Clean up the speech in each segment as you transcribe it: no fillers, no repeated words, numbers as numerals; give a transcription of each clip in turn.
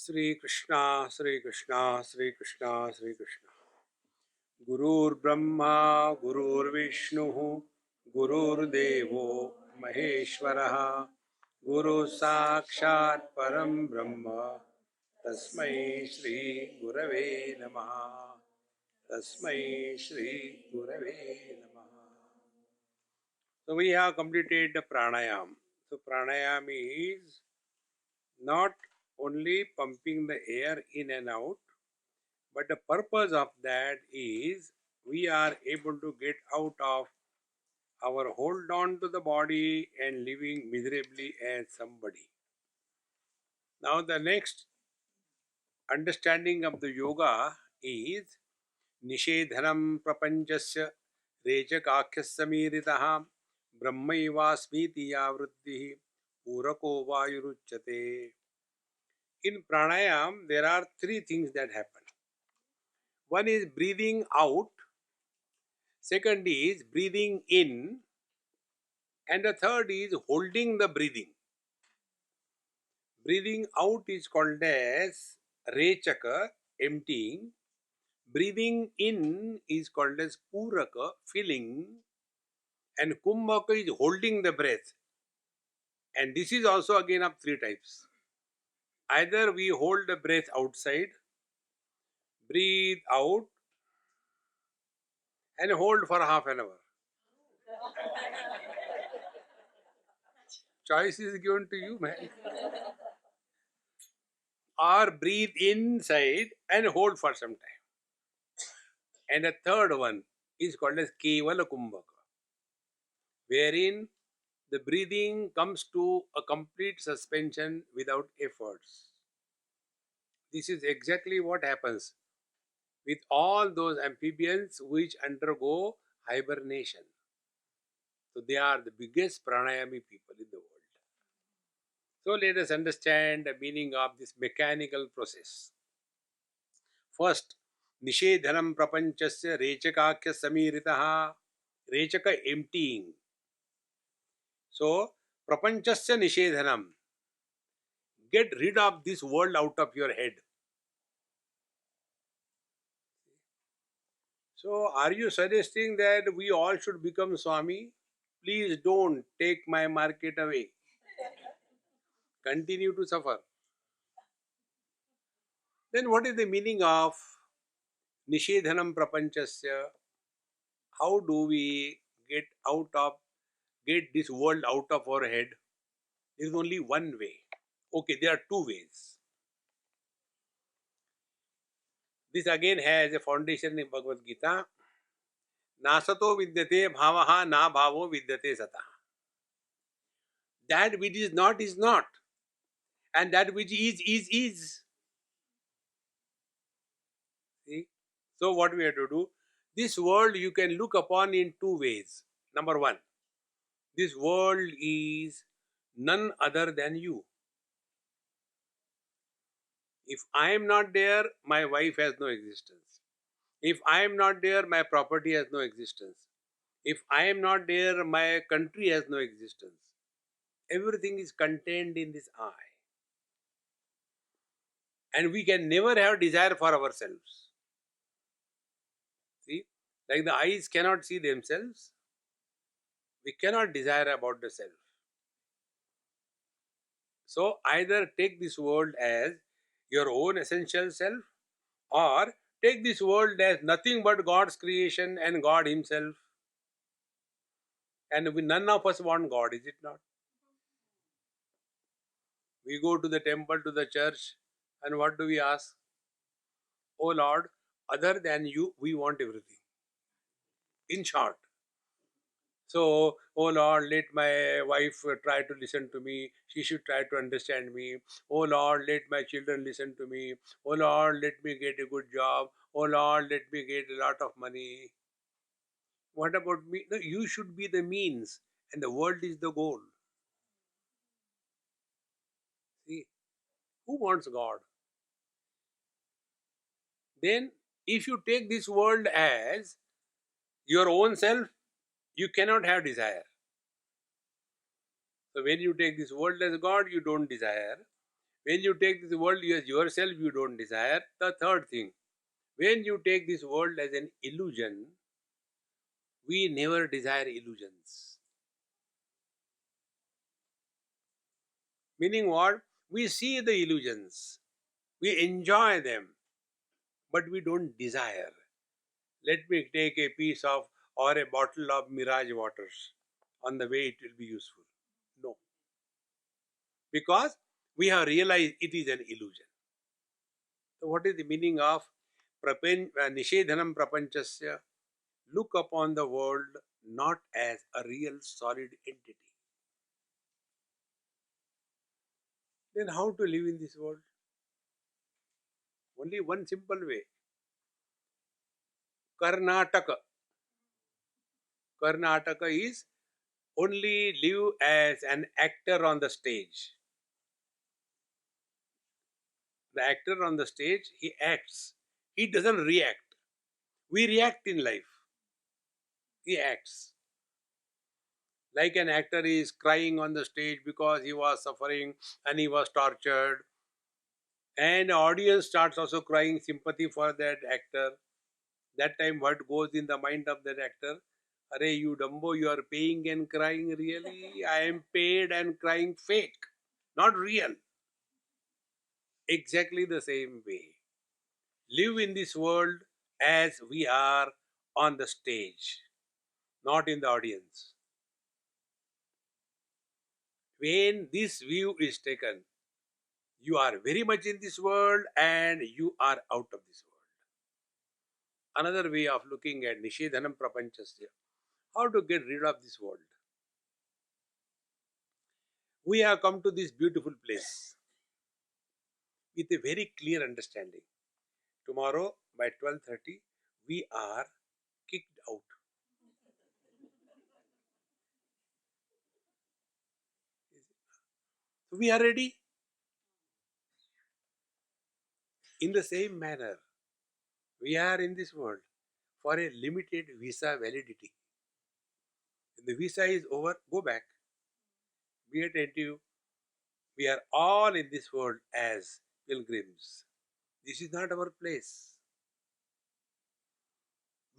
Sri Krishna, Sri Krishna, Sri Krishna, Sri Krishna. Gurur Brahma, Gurur Vishnu, Gurur Devo, Maheshwaraha, Guru Sakshat Param Brahma, Tasmai Shri Gurave Namaha, Tasmai Shri Gurave Namaha. So we have completed the pranayam. So pranayam is not only pumping the air in and out, but the purpose of that is we are able to get out of our hold on to the body and living miserably as somebody. Now the next understanding of the yoga is Nishedhanam prapanchasya rechakakhya samiritaha brahmaivasmiti yavruddhi purako vayuruchyate. In pranayam there are three things that happen. One is breathing out, second is breathing in, and the third is holding the breathing. Breathing out is called as rechaka, emptying. Breathing in is called as puraka, filling. And kumbhaka is holding the breath. And this is also again of three types. Either we hold the breath outside, breathe out, and hold for half an hour. Choice is given to you, man. Or breathe inside and hold for some time. And the third one is called as Kevala Kumbhaka, wherein the breathing comes to a complete suspension without efforts. This is exactly what happens with all those amphibians which undergo hibernation. So they are the biggest pranayami people in the world. So let us understand the meaning of this mechanical process. First, Nishedhanam prapanchasya rechakakhya samiritaha. Rechaka emptying. So, prapanchasya nishedhanam. Get rid of this world out of your head. So, are you suggesting that we all should become Swami? Please don't take my market away. Continue to suffer. Then what is the meaning of Nishedhanam prapanchasya? How do we get this world out of our head? There is only one way. Okay, there are two ways. This again has a foundation in Bhagavad Gita. Nasato vidyate bhavaha na bhavo vidyate sata. That which is not is not. And that which is. See? So what we have to do? This world you can look upon in two ways. Number one, this world is none other than you. If I am not there, my wife has no existence. If I am not there, my property has no existence. If I am not there, my country has no existence. Everything is contained in this I. And we can never have desire for ourselves. See, like the eyes cannot see themselves, we cannot desire about the self. So either take this world as your own essential self, or take this world as nothing but God's creation and God Himself. And none of us want God, is it not? We go to the temple, to the church, and what do we ask? Oh Lord, other than you, we want everything. In short. So, oh Lord, let my wife try to listen to me. She should try to understand me. Oh Lord, let my children listen to me. Oh Lord, let me get a good job. Oh Lord, let me get a lot of money. What about me? No, you should be the means, and the world is the goal. See, who wants God? Then, if you take this world as your own self, you cannot have desire. So when you take this world as God, you don't desire. When you take this world as yourself, you don't desire. The third thing, when you take this world as an illusion, we never desire illusions. Meaning what? We see the illusions, we enjoy them, but we don't desire. Let me take a piece of or a bottle of mirage waters. On the way, it will be useful. No, because we have realized it is an illusion. So, what is the meaning of nishedhanam prapanchasya? Look upon the world not as a real solid entity. Then, how to live in this world? Only one simple way. Karnataka. Karnataka is only live as an actor on the stage. The actor on the stage, he acts. He doesn't react. We react in life. He acts. Like an actor is crying on the stage because he was suffering and he was tortured. And the audience starts also crying sympathy for that actor. That time what goes in the mind of that actor? Arey, you Dumbo, you are paying and crying really? I am paid and crying fake, not real. Exactly the same way. Live in this world as we are on the stage, not in the audience. When this view is taken, you are very much in this world and you are out of this world. Another way of looking at Nishedhanam Prapanchasya, how to get rid of this world. We have come to this beautiful place with a very clear understanding. Tomorrow by 12:30, we are kicked out. So we are ready. In the same manner, we are in this world for a limited visa validity. When the visa is over, go back. Be attentive. We are all in this world as pilgrims. This is not our place.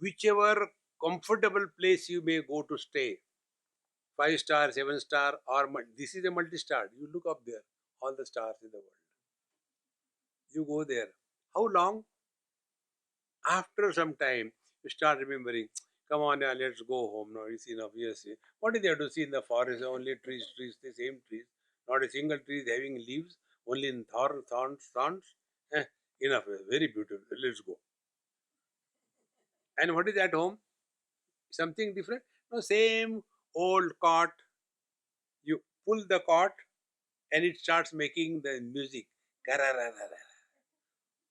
Whichever comfortable place you may go to stay, 5 star, 7 star, or this is a multi-star. You look up there, all the stars in the world. You go there. How long? After some time, you start remembering, come on, yeah, let's go home now. It's enough. Yes. What is there to see in the forest? Only trees, trees, the same trees. Not a single tree is having leaves, only in thorns. Eh, enough. Very beautiful. Let's go. And what is at home? Something different? No, same old cot. You pull the cot and it starts making the music. Karararara.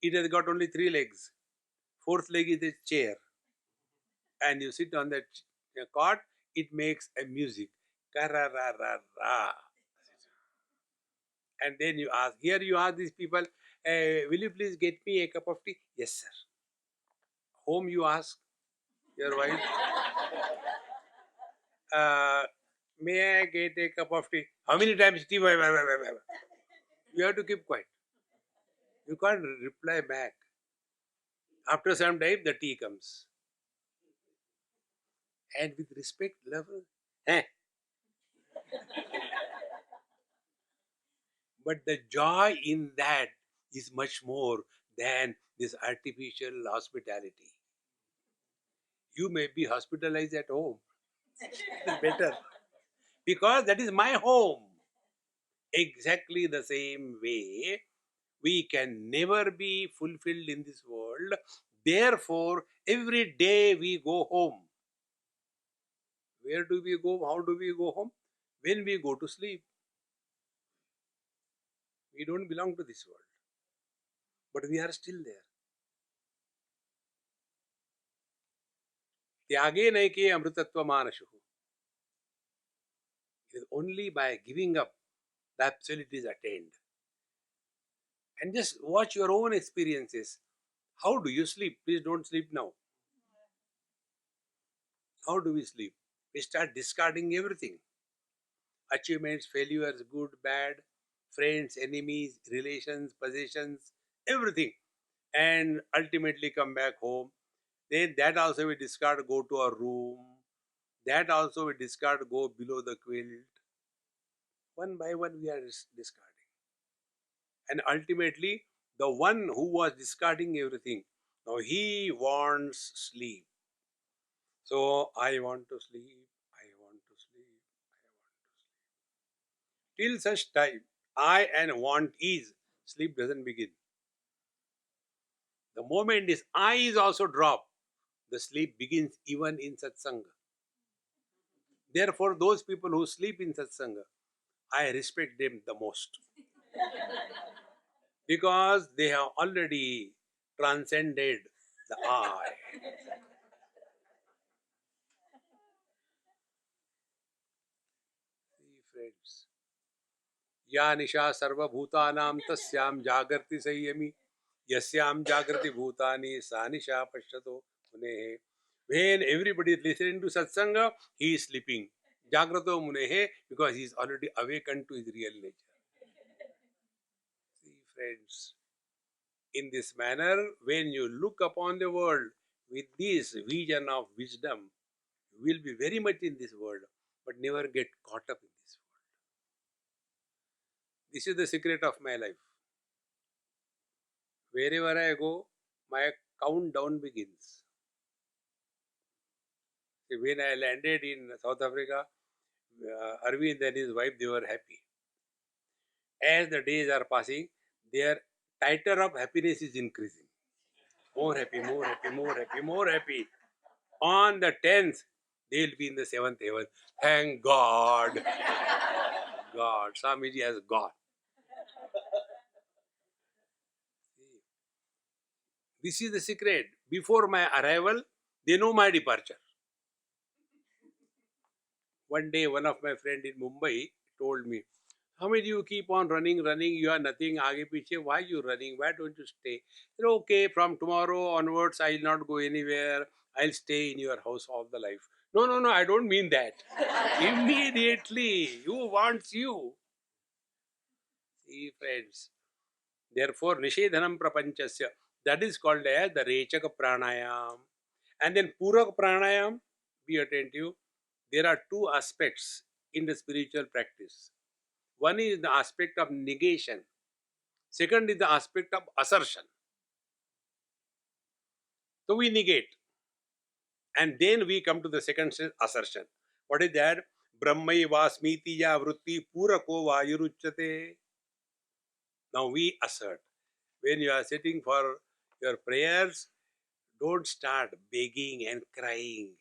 It has got only 3 legs. Fourth leg is a chair. And you sit on that cot, it makes a music. Karararara. And then you ask, here you ask these people, will you please get me a cup of tea? Yes, sir. Home you ask your wife, uh, may I get a cup of tea? How many times tea? You have to keep quiet. You can't reply back. After some time, the tea comes. And with respect, love, eh. But the joy in that is much more than this artificial hospitality. You may be hospitalized at home. It's better. Because that is my home. Exactly the same way, we can never be fulfilled in this world. Therefore, every day we go home. Where do we go? How do we go home? When we go to sleep. We don't belong to this world. But we are still there. Tyage naike amritatva manashuhu. It is only by giving up the absolute is attained. And just watch your own experiences. How do you sleep? Please don't sleep now. How do we sleep? We start discarding everything. Achievements, failures, good, bad. friends, enemies, relations, possessions, everything, and ultimately come back home. Then that also we discard, go to our room. That also we discard, go below the quilt. One by one we are discarding. And ultimately, the one who was discarding everything, now he wants sleep. So I want to sleep, I want to sleep, I want to sleep. Till such time, I and want is, sleep doesn't begin. The moment this I is also dropped, the sleep begins even in satsanga. Therefore, those people who sleep in satsanga, I respect them the most. Because they have already transcended the I. See, friends. या निशा सर्वभूतानां तस्यां जागर्ति संयमी यस्यां जागृति भूतानि सा निशा पश्यतो मुनेः. When everybody is listening to satsanga, he is sleeping. Jagrato munehe, because he is already awakened to his real nature. See, friends, in this manner, when you look upon the world with this vision of wisdom, you will be very much in this world, but never get caught up in this world. This is the secret of my life. Wherever I go, my countdown begins. See, when I landed in South Africa, Arvind and his wife, they were happy. As the days are passing, their titer of happiness is increasing. More happy, more happy, more happy, more happy. On the 10th, they will be in the 7th heaven. Thank God. God, Swamiji has gone. This is the secret. Before my arrival, they know my departure. One day, one of my friend in Mumbai told me, how many you keep on running, you are nothing, aage piche, why you running, why don't you stay? I said, okay, from tomorrow onwards, I will not go anywhere, I'll stay in your house all the life. No, no, no, I don't mean that. Immediately, you wants you. See, friends, therefore, Nishedhanam Prapanchasya, that is called as the Rechaka Pranayam. And then Purak Pranayam, be attentive, there are two aspects in the spiritual practice. One is the aspect of negation. Second is the aspect of assertion. So we negate. And then we come to the second assertion. What is that? Brahmai vasmiti ya vritti purako vayuruchyate. Now we assert. When you are sitting for your prayers, don't start begging and crying.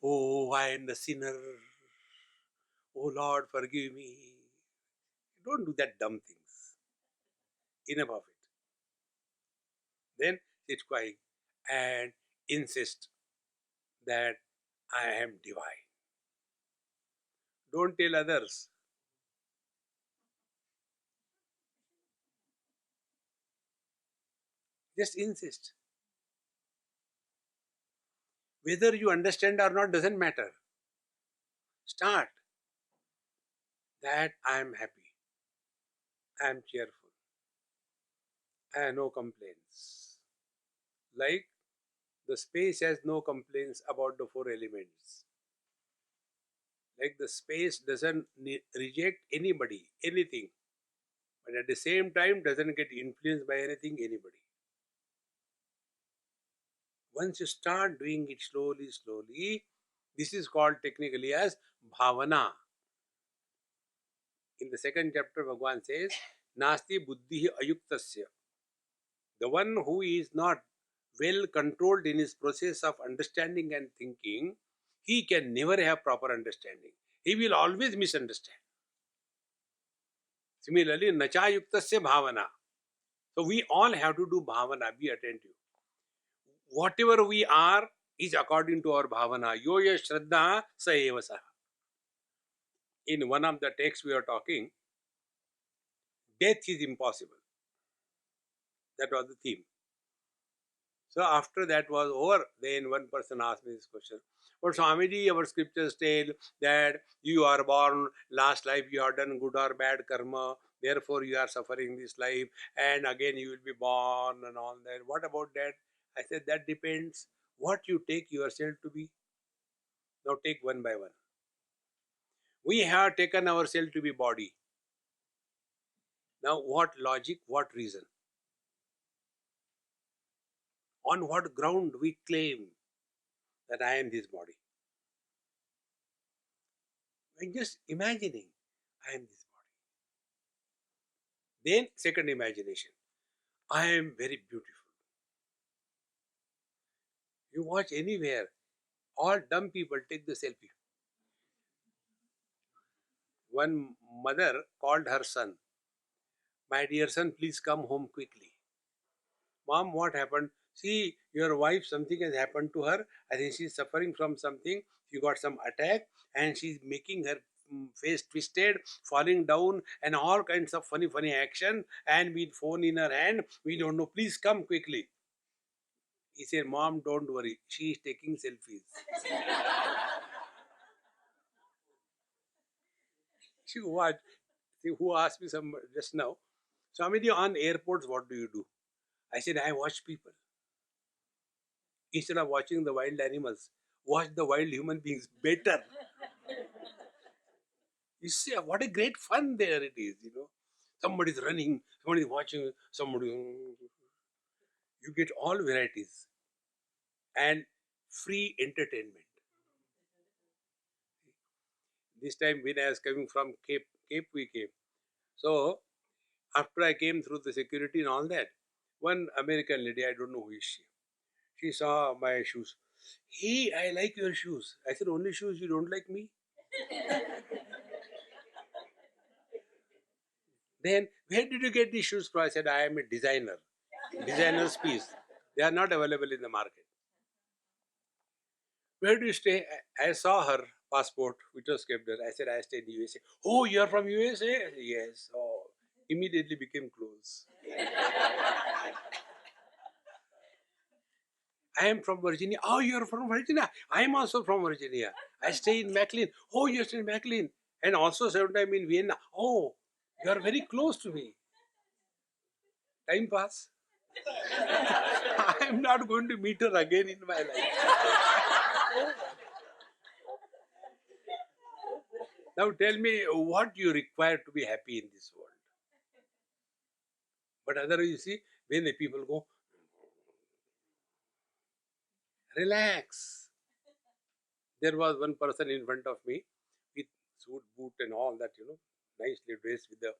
Oh, I am the sinner. Oh Lord, forgive me. Don't do that dumb things. Enough of it. Then sit quiet and insist that I am divine. Don't tell others. Just insist. Whether you understand or not doesn't matter. Start that I am happy. I am cheerful. I have no complaints. Like the space has no complaints about the four elements. Like the space doesn't reject anybody, anything. But at the same time doesn't get influenced by anything, anybody. Once you start doing it slowly, slowly, this is called technically as bhavana. In the second chapter, Bhagavan says, Nasti buddhi ayuktasya. The one who is not well controlled in his process of understanding and thinking, he can never have proper understanding. He will always misunderstand. Similarly, nachayuktasya bhavana. So we all have to do bhavana, be attentive. Whatever we are is according to our bhavana. Yoya shraddha sa eva saha. In one of the texts we are talking, death is impossible. That was the theme. So after that was over, then one person asked me this question. But Swamiji, our scriptures tell that you are born, last life you have done good or bad karma, therefore you are suffering this life, and again you will be born and all that. What about that? I said that depends what you take yourself to be. Now take one by one. We have taken ourselves to be body. Now what logic, what reason? On what ground we claim that I am this body? I'm just imagining I am this body. Then second imagination. I am very beautiful. You watch anywhere, all dumb people take the selfie. One mother called her son, my dear son, please come home quickly. Mom, what happened? See, your wife, something has happened to her. I think she's suffering from something. She got some attack and she's making her face twisted, falling down, and all kinds of funny action. And with phone in her hand, we don't know. Please come quickly. He said, Mom, don't worry. She is taking selfies. She what? See, who asked me some just now? Swamiji, on airports, what do you do? I said, I watch people. Instead of watching the wild animals, watch the wild human beings better. You see, what a great fun there it is, Somebody's running, somebody's watching, somebody. You get all varieties and free entertainment. This time when I was coming from Cape we came. So after I came through the security and all that, one American lady, I don't know who is she. She saw my shoes. Hey, I like your shoes. I said, only shoes, you don't like me? Then, where did you get these shoes from? I said, I am a designer. Designer's piece. They are not available in the market. Where do you stay? I saw her passport, which was kept there. I said, I stay in the USA. Oh, you're from USA? Yes. Oh, immediately became close. I am from Virginia. Oh, you're from Virginia. I am also from Virginia. I stay in McLean. Oh, you stay in McLean. And also sometime in Vienna. Oh, you are very close to me. Time pass. I am not going to meet her again in my life. Now tell me what you require to be happy in this world. But otherwise, you see, when the people go, relax. There was one person in front of me with suit, boot and all that, nicely dressed with the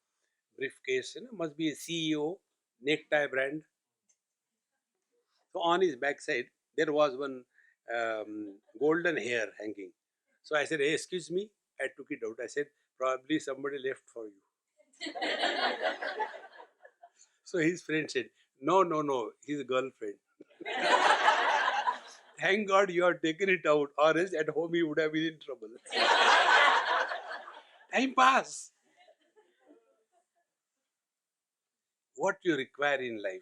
briefcase, must be a CEO, necktie brand. So on his backside, there was one golden hair hanging. So I said, hey, excuse me. I took it out. I said, probably somebody left for you. So his friend said, no, his girlfriend. Thank God you have taken it out, or else at home he would have been in trouble. Time pass. What you require in life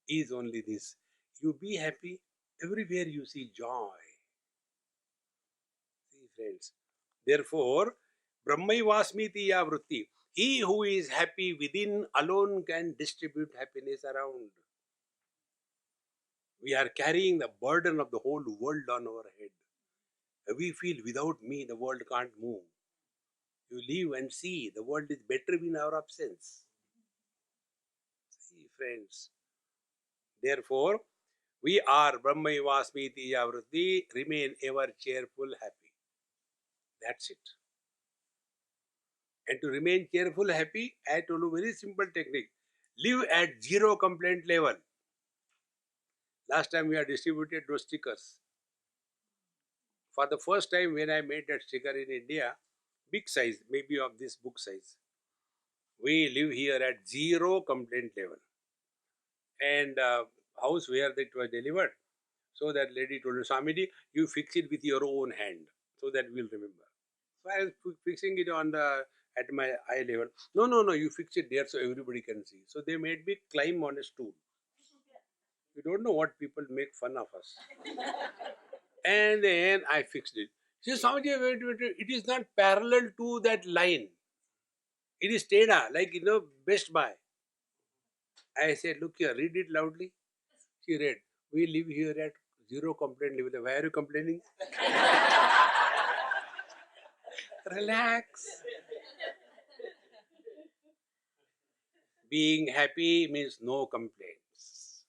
is only this. You be happy. Everywhere you see joy. See, friends. Therefore, Brahmaivasmiti ya vritti. He who is happy within alone can distribute happiness around. We are carrying the burden of the whole world on our head. We feel without me the world can't move. You live and see the world is better in our absence. See, friends. Therefore, we are Brahmaivasmiti Yavriti, remain ever cheerful, happy. That's it. And to remain cheerful, happy, I told you very simple technique. Live at zero complaint level. Last time we had distributed those stickers. For the first time when I made that sticker in India, big size, maybe of this book size. We live here at zero complaint level. And house where it was delivered. So that lady told me, Swamiji, you fix it with your own hand so that we'll remember. So I was fixing it at my eye level. No, you fix it there so everybody can see. So they made me climb on a stool. You don't know what people make fun of us. And then I fixed it. She said, Swamiji, wait, it is not parallel to that line. It is Teda, like, Best Buy. I said, look here, read it loudly. She read, we live here at zero complaint level. Why are you complaining? Relax. Being happy means no complaints.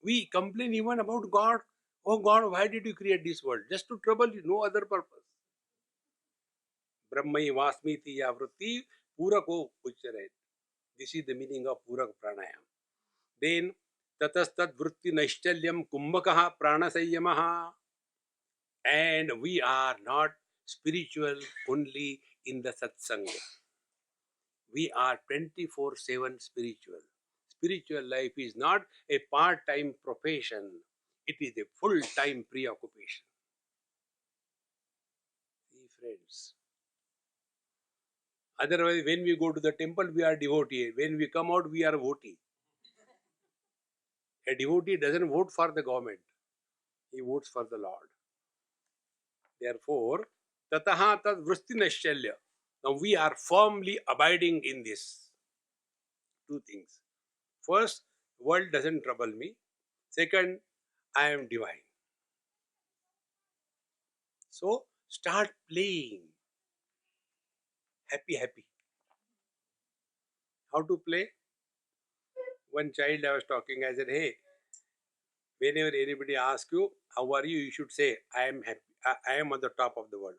We complain even about God. Oh God, why did you create this world? Just to trouble you, no other purpose. Brahmai Vasmiti Yavrutti Purako Uchare. This is the meaning of Purak Pranayam. Then Tatastad Vritti Naishchalyam Kumbhakaha Pranasayamaha. And we are not spiritual only in the satsanga. We are 24/7 spiritual. Spiritual life is not a part-time profession. It is a full-time preoccupation. See, friends. Otherwise, when we go to the temple, we are devotee. When we come out, we are votee. A devotee doesn't vote for the government. He votes for the Lord. Therefore, tataha tad vristi naishchalya. Now we are firmly abiding in this. Two things. First, world doesn't trouble me. Second, I am divine. So, start playing. Happy. How to play? One child I was talking, I said, hey, whenever anybody asks you, how are you? You should say, I am happy. I am on the top of the world.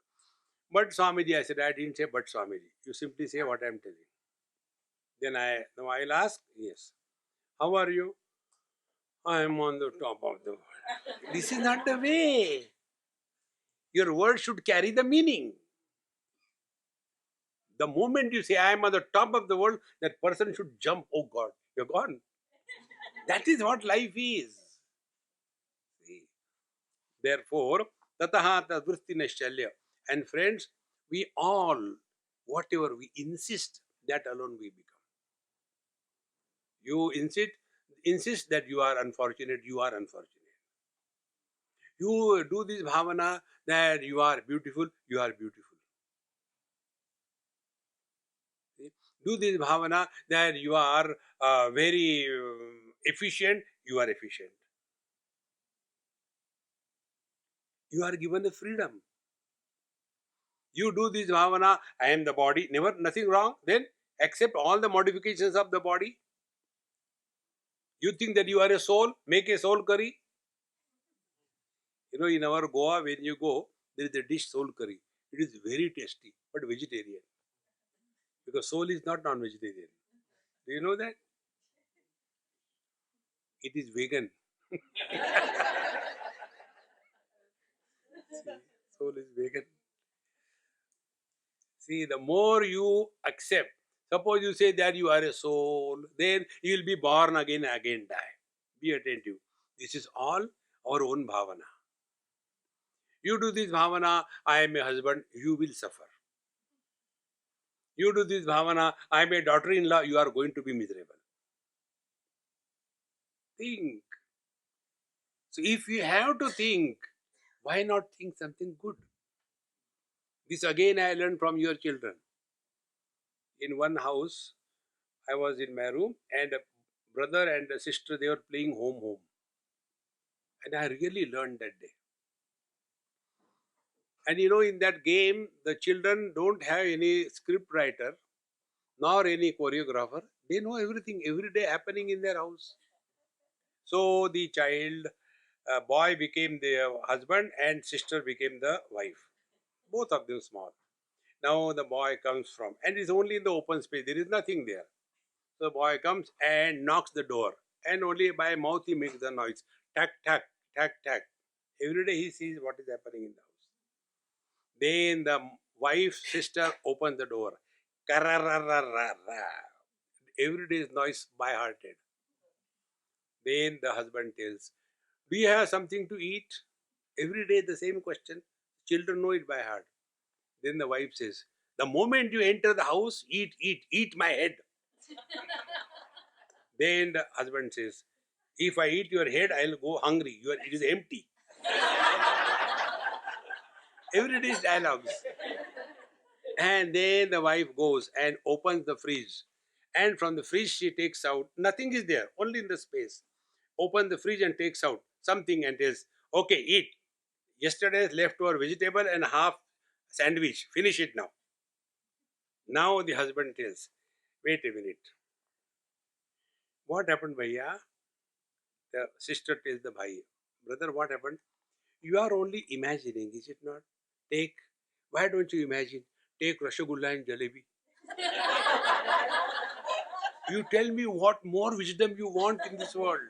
But Swamiji, I said, I didn't say, but Swamiji. You simply say what I am telling. Then now I'll ask, yes. How are you? I am on the top of the world. This is not the way. Your word should carry the meaning. The moment you say, I am on the top of the world, that person should jump, oh God, you're gone. That is what life is. See? Therefore, tataha tadvritti naishchalya. And friends, we all, whatever we insist, that alone we become. You insist that you are unfortunate, you are unfortunate. You do this bhavana that you are beautiful, you are beautiful. See? Do this bhavana that you are very efficient, you are efficient. You are given the freedom. You do this bhavana, I am the body, nothing wrong, then accept all the modifications of the body. You think that you are a soul, make a soul curry. In our Goa, when you go, there is a dish soul curry. It is very tasty, but vegetarian. Because soul is not non-vegetarian. Do you know that? It is vegan. See, soul is vegan. See, the more you accept, suppose you say that you are a soul, then you will be born again die. Be attentive. This is all our own bhavana. You do this bhavana, I am a husband, you will suffer. You do this bhavana, I am a daughter-in-law, you are going to be miserable. Think. So if you have to think, why not think something good? This again I learned from your children. In one house, I was in my room and a brother and a sister, they were playing home. And I really learned that day. And in that game, the children don't have any script writer, nor any choreographer. They know everything, every day happening in their house. So the boy became the husband and sister became the wife. Both of them small. Now the boy comes and it's only in the open space, there is nothing there. So the boy comes and knocks the door, and only by mouth he makes the noise. Tack, tack, tack, tack. Every day he sees what is happening in the house. Then the wife's sister opens the door. Every day is noise by hearted. Then the husband tells, do you have something to eat? Every day the same question. Children know it by heart. Then the wife says, the moment you enter the house, eat my head. Then the husband says, If I eat your head, I'll go hungry. It is empty. Every day dialogues. And then the wife goes and opens the fridge. And from the fridge, she takes out, nothing is there, only in the space. Open the fridge and takes out something and tells, okay, eat. Yesterday's leftover vegetable and half sandwich. Finish it now. Now the husband tells, wait a minute. What happened, Bhaiya? The sister tells the Bhai, brother, what happened? You are only imagining, is it not? Take, why don't you imagine? Take Rasgulla and Jalebi. You tell me what more wisdom you want in this world.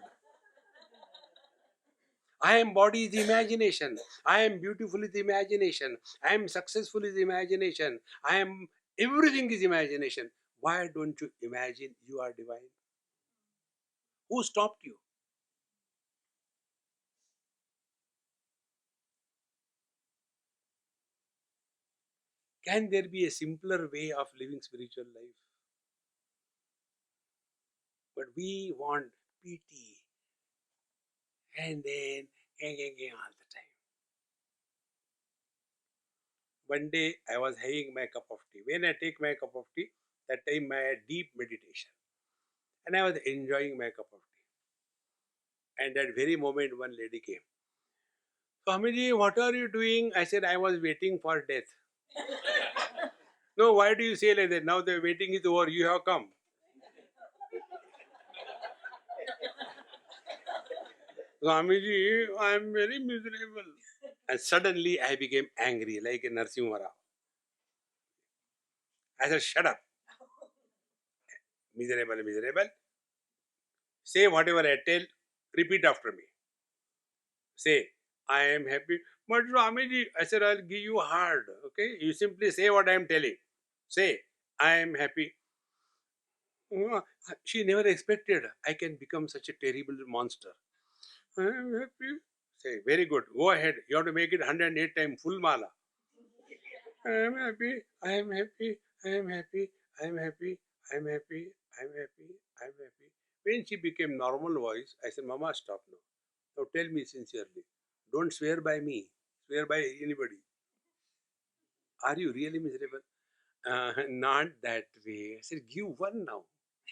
I am body is imagination. I am beautiful is imagination. I am successful is imagination. I am everything is imagination. Why don't you imagine you are divine? Who stopped you? Can there be a simpler way of living spiritual life? But we want pity and then all the time. One day I was having my cup of tea. When I take my cup of tea, that time I had deep meditation. And I was enjoying my cup of tea. And that very moment one lady came. Swamiji, what are you doing? I said, I was waiting for death. No, why do you say like that? Now the waiting is over, you have come. Swamiji, I am very miserable. And suddenly I became angry like a Narsimha Rao. I said, shut up. Miserable, miserable. Say whatever I tell, repeat after me. Say, I am happy. But Swamiji, I said, I'll give you hard. Okay? You simply say what I am telling. Say, I am happy. She never expected I can become such a terrible monster. I am happy. Say, very good. Go ahead. You have to make it 108 times full mala. I am happy. I am happy. I am happy. I am happy. I am happy. I am happy. I am happy. When she became normal voice, I said, Mama, stop now. Now tell me sincerely. Don't swear by me. Swear by anybody. Are you really miserable? Not that way. I said, give one now.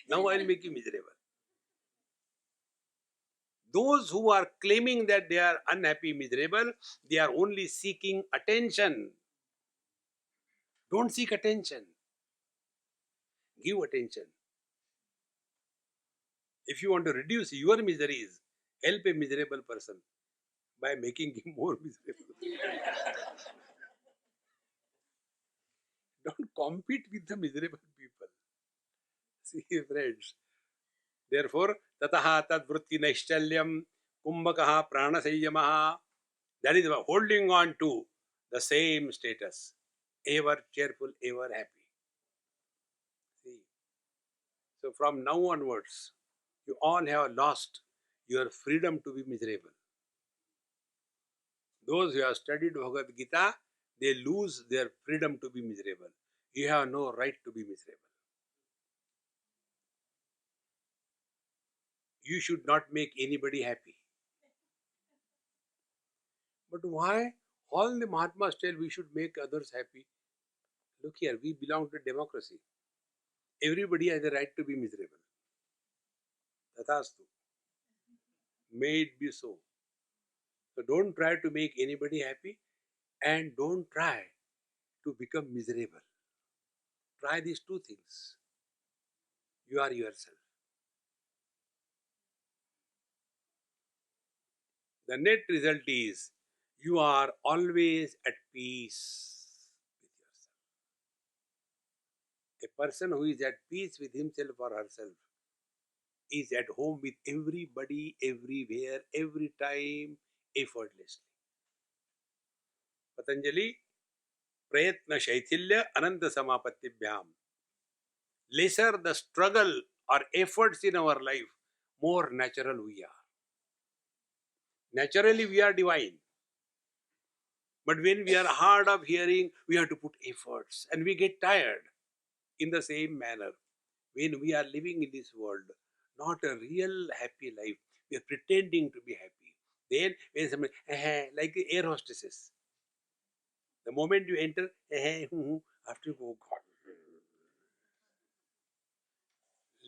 Now I'll make you miserable. Those who are claiming that they are unhappy, miserable, they are only seeking attention. Don't seek attention. Give attention. If you want to reduce your miseries, help a miserable person by making him more miserable. Don't compete with the miserable people. See, friends. Therefore, tataha tad vritti naishchalyam kumbhakaha pranasayamaha. That is holding on to the same status. Ever cheerful, ever happy. See. So from now onwards, you all have lost your freedom to be miserable. Those who have studied Bhagavad Gita, they lose their freedom to be miserable. You have no right to be miserable. You should not make anybody happy. But why? All the Mahatmas tell we should make others happy. Look here, we belong to democracy. Everybody has the right to be miserable. Tathastu. May it be so. So don't try to make anybody happy and don't try to become miserable. Try these two things. You are yourself. The net result is you are always at peace with yourself. A person who is at peace with himself or herself is at home with everybody, everywhere, every time, effortlessly. Patanjali, Prayatna Shaithilya Ananta Samapatibhyam. Lesser the struggle or efforts in our life, more natural we are. Naturally, we are divine. But when we are hard of hearing, we have to put efforts and we get tired. In the same manner, when we are living in this world, not a real happy life, We are pretending to be happy. Then when somebody, like the air hostesses, the moment you enter, after you go, God,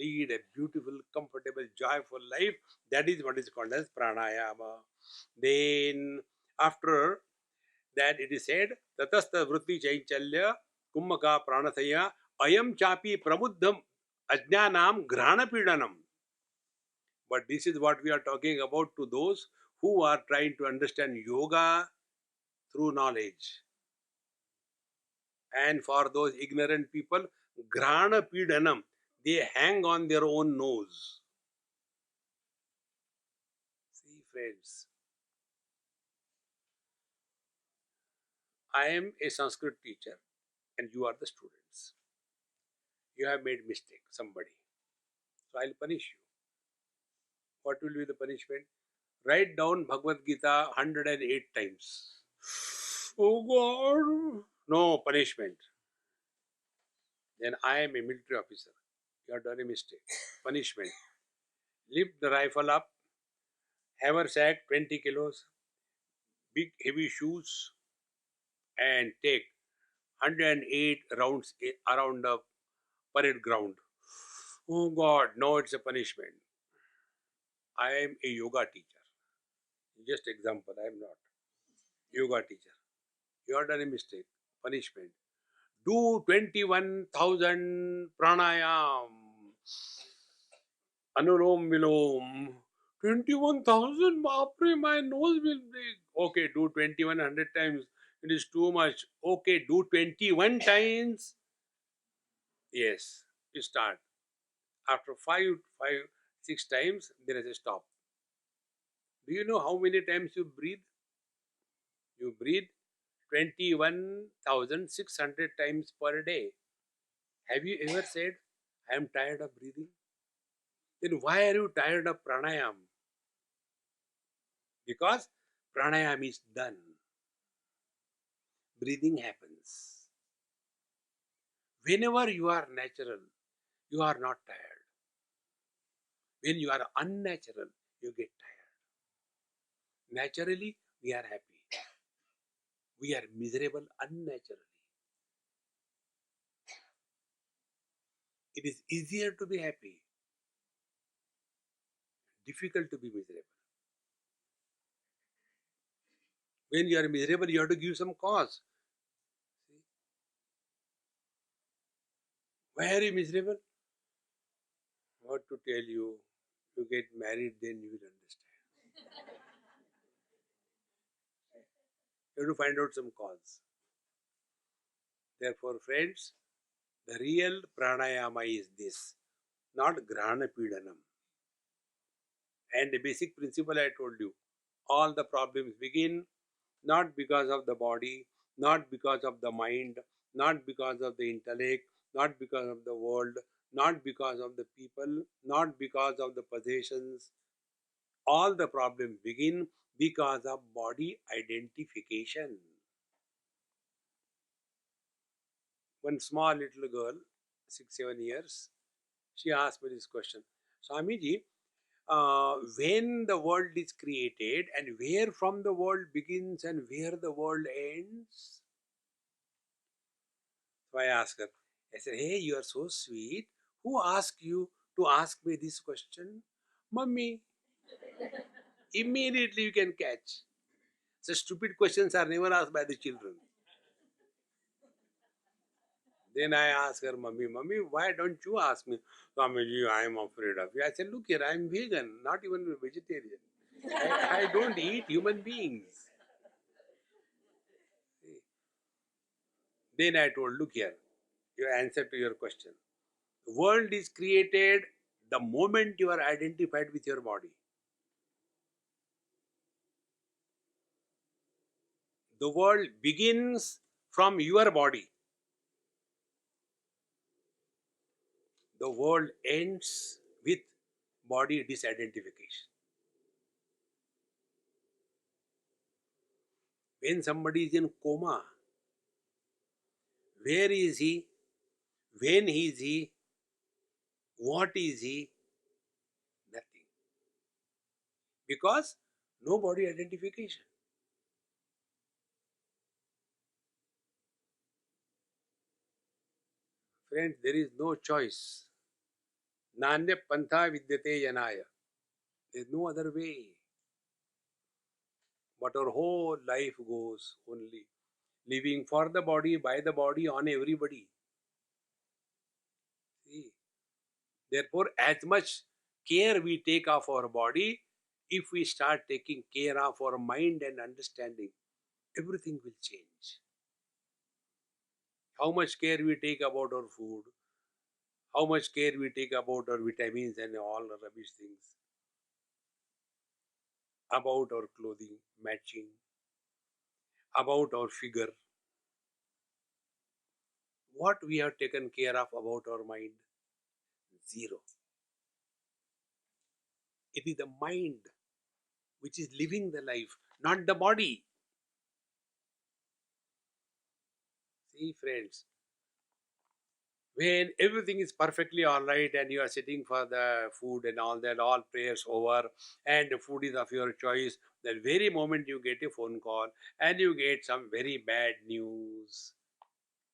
lead a beautiful, comfortable, joyful life. That is what is called as pranayama. Then after that it is said, tatastha vritti chaichalya kummaka pranasaya ayam chapi prabuddham ajnanam grana pidanam. But this is what we are talking about to those who are trying to understand yoga through knowledge. And for those ignorant people, grana pidanam, they hang on their own nose. See, friends, I am a Sanskrit teacher and you are the students. You have made mistake, somebody. So I'll punish you. What will be the punishment? Write down Bhagavad Gita 108 times. Oh God! No punishment. Then I am a military officer. You have done a mistake. Punishment. Lift the rifle up, haversack 20 kilos, big heavy shoes, and take 108 rounds around the parade ground. Oh God, no, it's a punishment. I am a yoga teacher. Just example, I am not. Yoga teacher. You have done a mistake. Punishment. Do 21,000 pranayam. Anulom Vilom. 21,000, Bapre, my nose will break. Okay, do 2100 times. It is too much. Okay, do 21 times. Yes, you start. After 6 times, there is a stop. Do you know how many times you breathe? You breathe 21,600 times per day. Have you ever said, I am tired of breathing? Then why are you tired of pranayam? Because pranayam is done. Breathing happens. Whenever you are natural, you are not tired. When you are unnatural, you get tired. Naturally, we are happy. We are miserable unnaturally. It is easier to be happy, difficult to be miserable. When you are miserable, you have to give some cause. See? Why are you miserable? What to tell you? You get married, then you will understand. You have to find out some cause. Therefore, friends, the real pranayama is this, not grahana pidanam. And the basic principle I told you, all the problems begin not because of the body, not because of the mind, not because of the intellect, not because of the world, not because of the people, not because of the possessions. All the problems begin because of body identification. One small little girl, 6, 7 years, she asked me this question, Swamiji, when the world is created and where from the world begins and where the world ends? So I asked her, I said, hey, you are so sweet. Who asked you to ask me this question? Mummy. Immediately you can catch. So stupid questions are never asked by the children. Then I asked her, Mummy, why don't you ask me? Swamiji, I am afraid of you. I said, look here, I am vegan, not even a vegetarian. I don't eat human beings. Then I told, look here, your answer to your question. The world is created the moment you are identified with your body. The world begins from your body. The world ends with body disidentification. When somebody is in coma, where is he? When is he? What is he? Nothing. Because no body identification. Friends, there is no choice. Nanya pantha vidyate yanaya. There is no other way. But our whole life goes only living for the body, by the body, on everybody. See? Therefore, as much care we take of our body, if we start taking care of our mind and understanding, everything will change. How much care we take about our food, how much care we take about our vitamins and all the rubbish things, about our clothing, matching, about our figure, what we have taken care of about our mind? Zero. It is the mind which is living the life, not the body. See, friends, when everything is perfectly all right and you are sitting for the food and all that, all prayers over, and the food is of your choice, that very moment you get a phone call and you get some very bad news,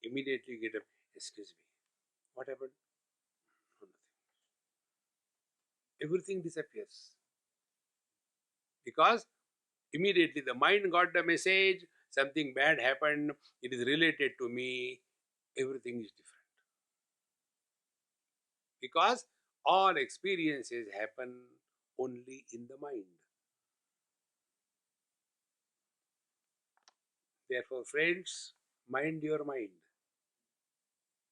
immediately you get a, excuse me, what happened? No, nothing. Everything disappears because immediately the mind got the message, something bad happened, it is related to me, everything is different. Because all experiences happen only in the mind. Therefore, friends, mind your mind.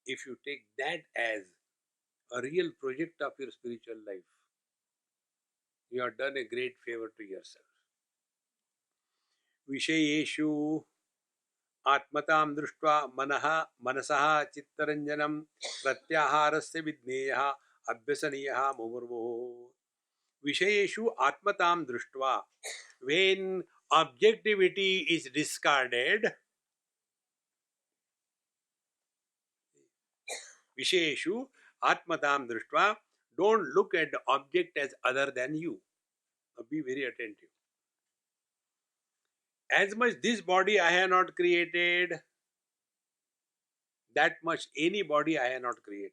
If you take that as a real project of your spiritual life, you have done a great favor to yourself. विषयेषु आत्मतां दृष्ट्वा मनसः चित्तरञ्जनं प्रत्याहारस्य विज्ञेयः अभ्यसनीयः मुमुर्मुहुः. विषयेषु आत्मतां दृष्ट्वा, when objectivity is discarded, विषयेषु आत्मतां दृष्ट्वा, don't look at the object as other than you. Now be very attentive. As much this body I have not created, that much any body I have not created.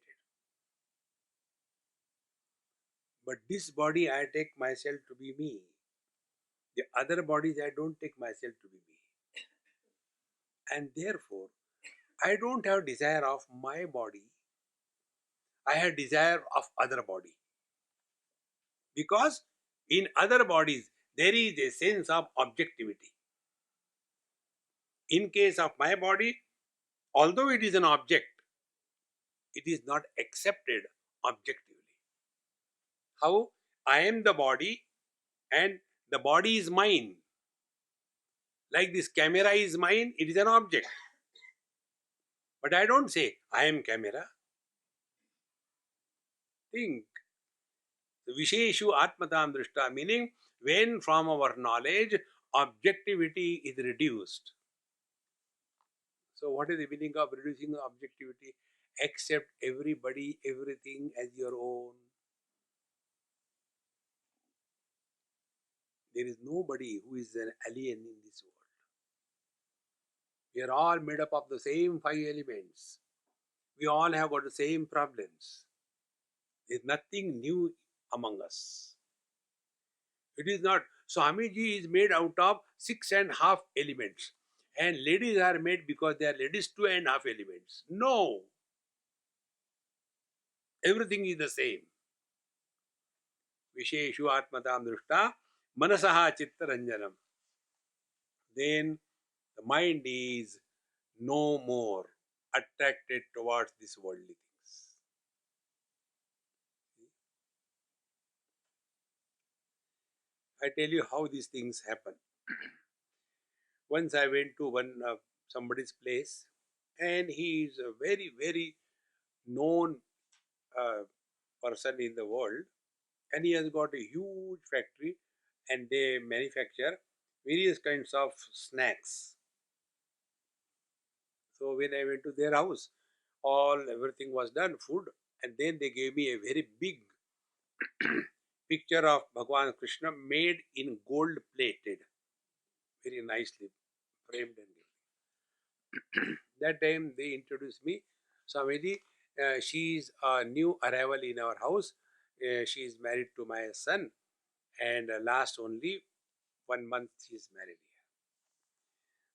But this body I take myself to be me. The other bodies I don't take myself to be me. And therefore, I don't have desire of my body. I have desire of other body. Because in other bodies, there is a sense of objectivity. In case of my body, although it is an object, it is not accepted objectively. How? I am the body and the body is mine. Like this camera is mine, it is an object. But I don't say, I am camera. Think. Visheshu Atmatam Drishta, meaning when from our knowledge, objectivity is reduced. So what is the meaning of reducing the objectivity? Accept everybody, everything as your own. There is nobody who is an alien in this world. We are all made up of the same five elements. We all have got the same problems. There is nothing new among us. It is not. Swamiji is made out of 6.5 elements. And ladies are made because they are ladies 2.5 elements. No. Everything is the same. Visheshu Atmatam Drishta Manasaha Chittaranjanam. Then the mind is no more attracted towards these worldly things. I tell you how these things happen. Once I went to somebody's place, and he is a very, very known uh, person in the world, and he has got a huge factory, and they manufacture various kinds of snacks. So when I went to their house, everything was done, food, and then they gave me a very big picture of Bhagwan Krishna made in gold plated, very nicely framed and given. That time they introduced me, Swamiji. She is a new arrival in our house. She is married to my son, and last only 1 month she is married here.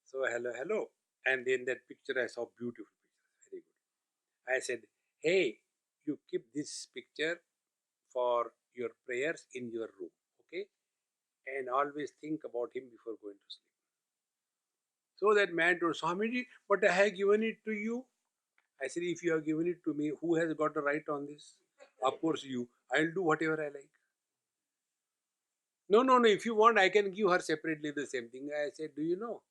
So hello, hello. And then that picture I saw beautiful picture, very good. I said, hey, you keep this picture for your prayers in your room, okay? And always think about him before going to sleep. So that man told Swamiji, but I have given it to you. I said, if you have given it to me, who has got the right on this? Of course you. I'll do whatever I like. No, no, no. If you want, I can give her separately the same thing. I said, do you know?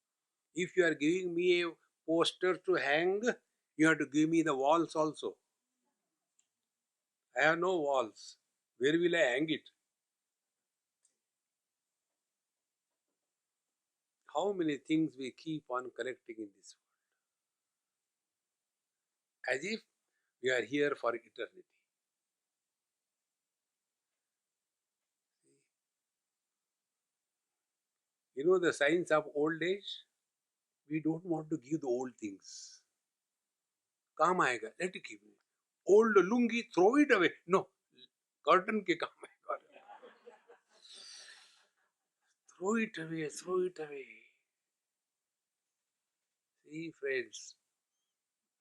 If you are giving me a poster to hang, you have to give me the walls also. I have no walls. Where will I hang it? How many things we keep on collecting in this world? As if we are here for eternity. You know the signs of old age? We don't want to give the old things. काम आएगा, let it keep. Old lungi, throw it away. No, curtain के काम आएगा. Throw it away, throw it away. See, friends,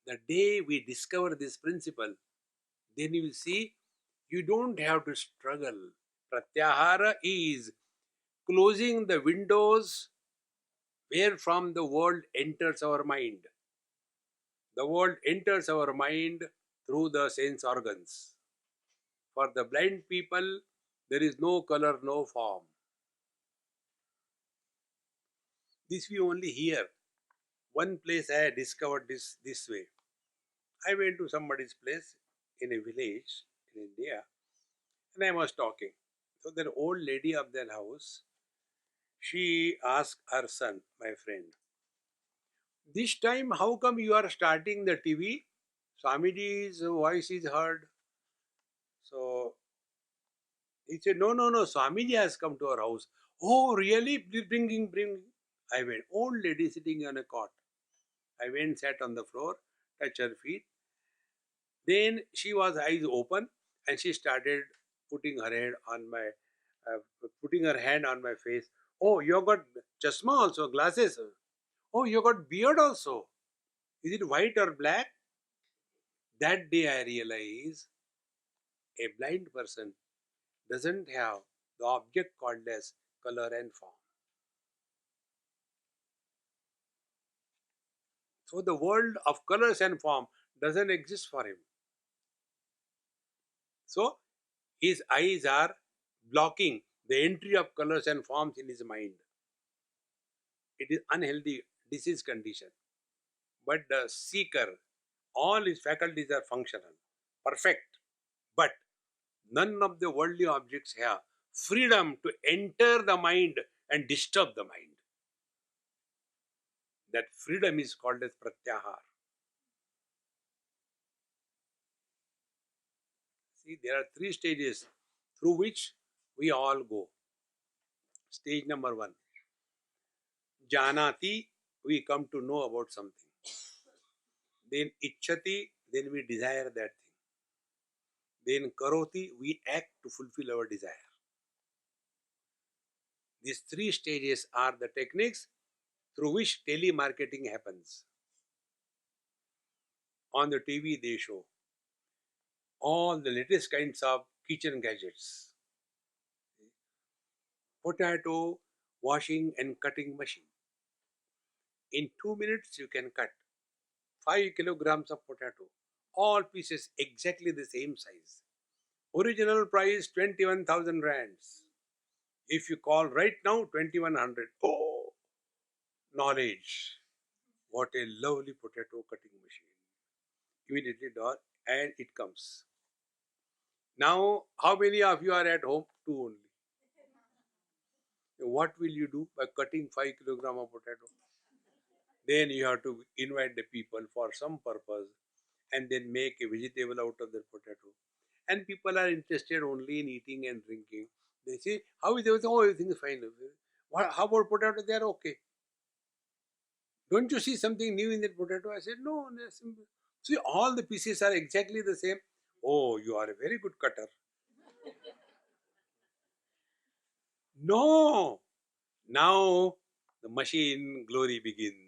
the day we discover this principle, then you will see you don't have to struggle. Pratyahara is closing the windows where from the world enters our mind. The world enters our mind through the sense organs. For the blind people, there is no color, no form. This we only hear. One place I had discovered this way. I went to somebody's place in a village in India and I was talking. So that old lady of that house, she asked her son, my friend, this time how come you are starting the TV? Swamiji's voice is heard. So he said, no, no, no, Swamiji has come to our house. Oh, really? Please bring. I went. Old lady sitting on a cot. I went, sat on the floor, touched her feet. Then she was eyes open and she started putting her head on my, putting her hand on my face. Oh, you got chashma also, glasses. Oh, you got beard also. Is it white or black? That day I realized a blind person doesn't have the object called as color and form. So the world of colors and form doesn't exist for him. So his eyes are blocking the entry of colors and forms in his mind. It is unhealthy disease condition. But the seeker, all his faculties are functional, perfect. But none of the worldly objects have freedom to enter the mind and disturb the mind. That freedom is called as pratyahar. See, there are 3 stages through which we all go. Stage number 1. Janati, we come to know about something. Then Ichchati, then we desire that thing. Then Karoti, we act to fulfill our desire. These 3 stages are the techniques through which telemarketing happens. On the TV, they show all the latest kinds of kitchen gadgets. Potato washing and cutting machine. In 2 minutes, you can cut 5 kilograms of potato, all pieces exactly the same size. Original price 21,000 rands. If you call right now 2100, oh, knowledge. What a lovely potato cutting machine. Immediately done and it comes. Now, how many of you are at home? 2 only. What will you do by cutting 5 kilograms of potato? Then you have to invite the people for some purpose and then make a vegetable out of the potato And people are interested only in eating and drinking. They say, how is everything? Oh, everything is fine. How about potato? They are okay. Don't you see something new in that potato? I said, no. See, all the pieces are exactly the same. Oh, you are a very good cutter. No. Now the machine glory begins.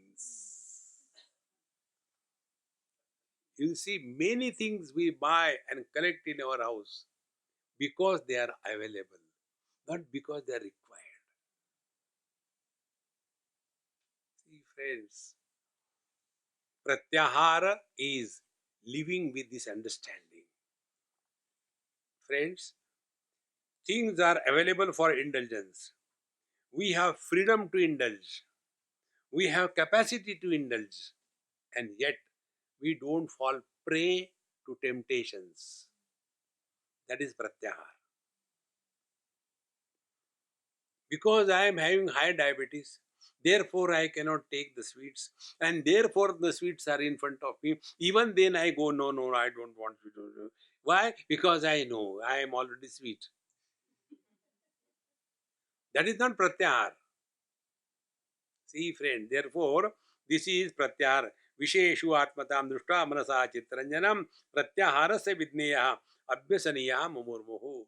You see, many things we buy and collect in our house because they are available, not because they are required. See, friends, pratyahara is living with this understanding. Friends, things are available for indulgence. We have freedom to indulge. We have capacity to indulge. And yet, we don't fall prey to temptations. That is pratyahara. Because I am having high diabetes, therefore I cannot take the sweets, and therefore the sweets are in front of me. Even then I go, no, no, I don't want to do. Why? Because I know I am already sweet. That is not pratyahar. See, friend, therefore, this is pratyahar. Visheshu atmatam drushta manasa chitranjanam pratyaharasya vidneya abhyasaniya mumurmuhu.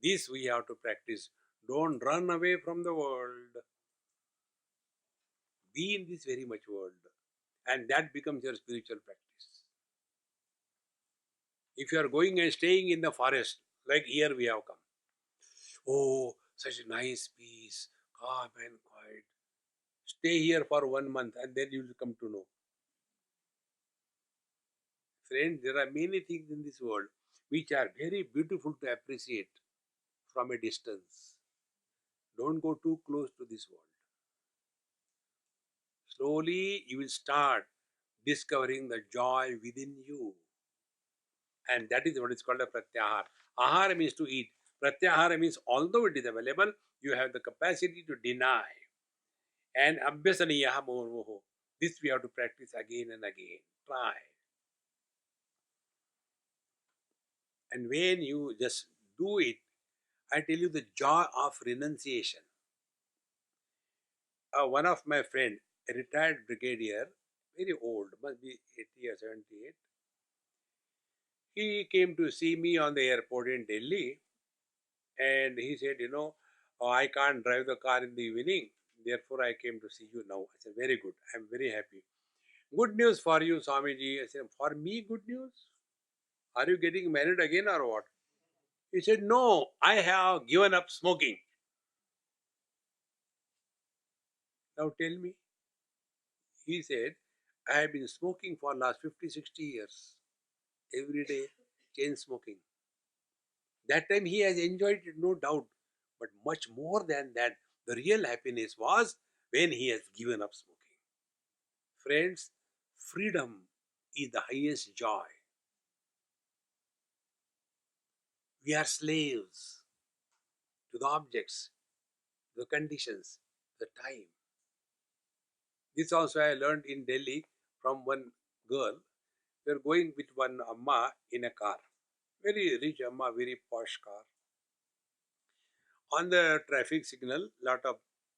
This we have to practice. Don't run away from the world. Be in this very much world, and that becomes your spiritual practice. If you are going and staying in the forest, like here we have come, oh, such a nice peace, calm and quiet. Stay here for 1 month and then you will come to know. Friends, there are many things in this world which are very beautiful to appreciate from a distance. Don't go too close to this world. Slowly you will start discovering the joy within you. And that is what is called a pratyahar. Ahara means to eat. Pratyahara means although it is available, you have the capacity to deny. And abhyasaniyaha murmuhu. This we have to practice again and again. Try. And when you just do it, I tell you the joy of renunciation. One of my friend, a retired brigadier, very old, must be 80 or 78. He came to see me on the airport in Delhi, and he said, I can't drive the car in the evening. Therefore, I came to see you now. I said, very good. I'm very happy. Good news for you, Swamiji. I said, for me, good news? Are you getting married again or what? He said, no, I have given up smoking. Now tell me. He said, I have been smoking for last 50, 60 years. Every day, chain smoking. That time he has enjoyed it, no doubt. But much more than that, the real happiness was when he has given up smoking. Friends, freedom is the highest joy. We are slaves to the objects, the conditions, the time. This also I learned in Delhi from one girl. We are going with one Amma in a car. Very rich Amma, very posh car. On the traffic signal, lot of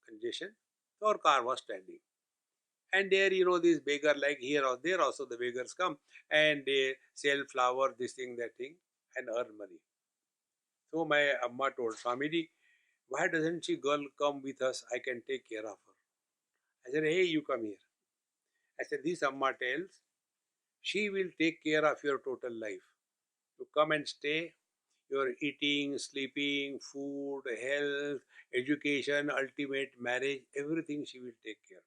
congestion. So our car was standing. And there, this beggar, like here or there also the beggars come and they sell flower, this thing, that thing, and earn money. So my Amma told Swamiji, why doesn't she girl come with us? I can take care of her. I said, hey, you come here. I said, this Amma tells, she will take care of your total life. You come and stay, your eating, sleeping, food, health, education, ultimate marriage, everything she will take care.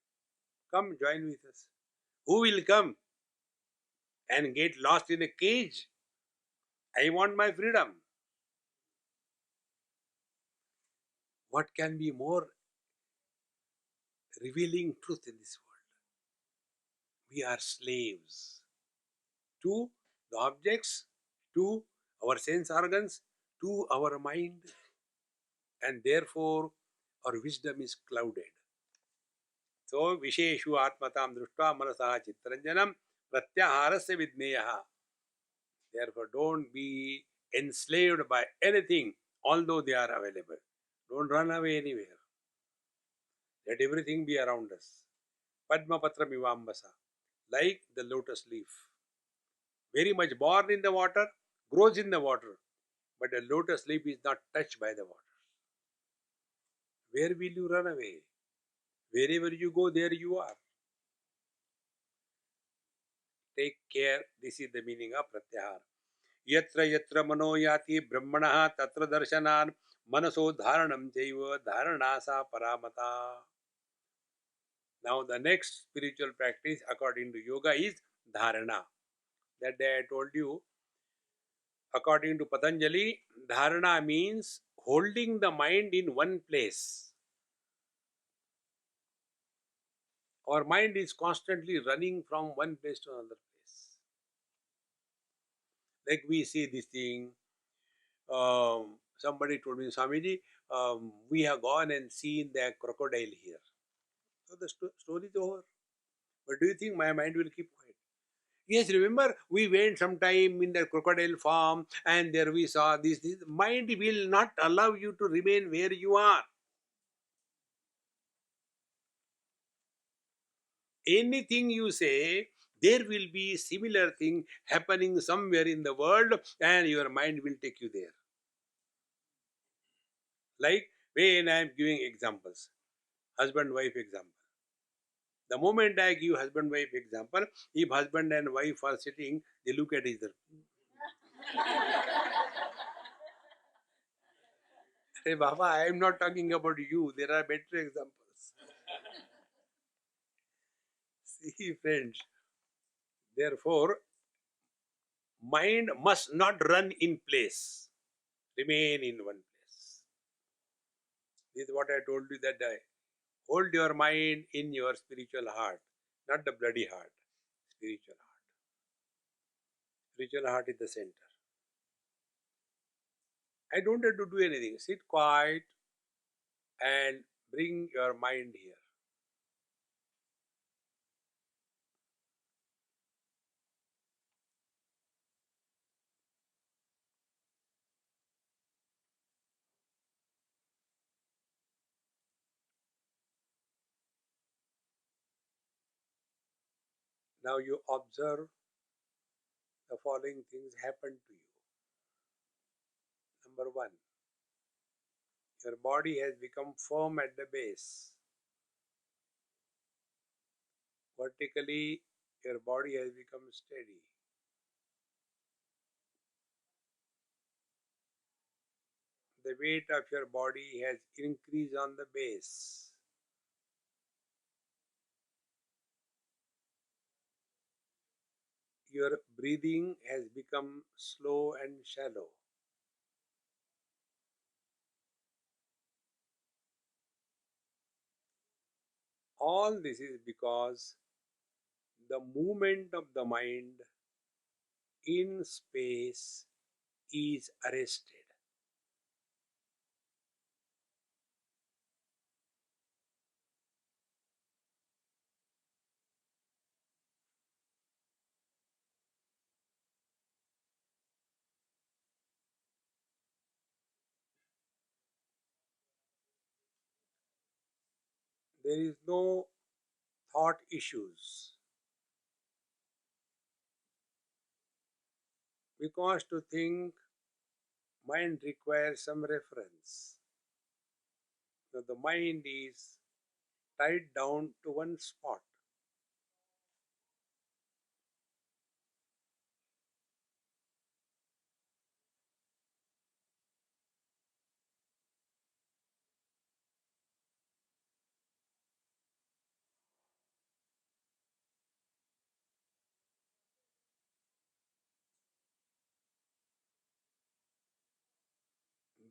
Come join with us. Who will come and get lost in a cage? I want my freedom. What can be more revealing truth in this world? We are slaves to the objects, to our sense organs, to our mind, and therefore our wisdom is clouded. So, Visheshu Atmatam Drushta Manasa Chitranjanam Pratyaharasya Vidneyaha. Therefore, don't be enslaved by anything, although they are available. Don't run away anywhere. Let everything be around us. Padma Patra Mivambasa, like the lotus leaf. Very much born in the water, grows in the water, but a lotus leaf is not touched by the water. Where will you run away? Wherever you go, there you are. Take care. This is the meaning of Pratyahar. Yatra yatra mano yati brahmanaha tatra darshanan manaso dharanam jaiva dharanasa paramata. Now the next spiritual practice according to yoga is dharana. That day I told you, according to Patanjali, dharana means holding the mind in one place. Our mind is constantly running from one place to another place. Like we see this thing, somebody told me, Swamiji, we have gone and seen the crocodile here. So the story is over. But do you think my mind will keep quiet? Yes, remember we went sometime in the crocodile farm and there we saw this. Mind will not allow you to remain where you are. Anything you say, there will be similar thing happening somewhere in the world and your mind will take you there. Like when I am giving examples, husband-wife example. The moment I give husband-wife example, if husband and wife are sitting, they look at each other. Hey Baba, I am not talking about you. There are better examples. See, friends, therefore, mind must not run in place. Remain in one place. This is what I told you that day. Hold your mind in your spiritual heart, not the bloody heart. Spiritual heart. Spiritual heart is the center. I don't have to do anything. Sit quiet and bring your mind here. Now you observe the following things happen to you. Number one, your body has become firm at the base. Vertically, your body has become steady. The weight of your body has increased on the base. Your breathing has become slow and shallow. All this is because the movement of the mind in space is arrested. There is no thought issues. Because to think, mind requires some reference. So the mind is tied down to one spot.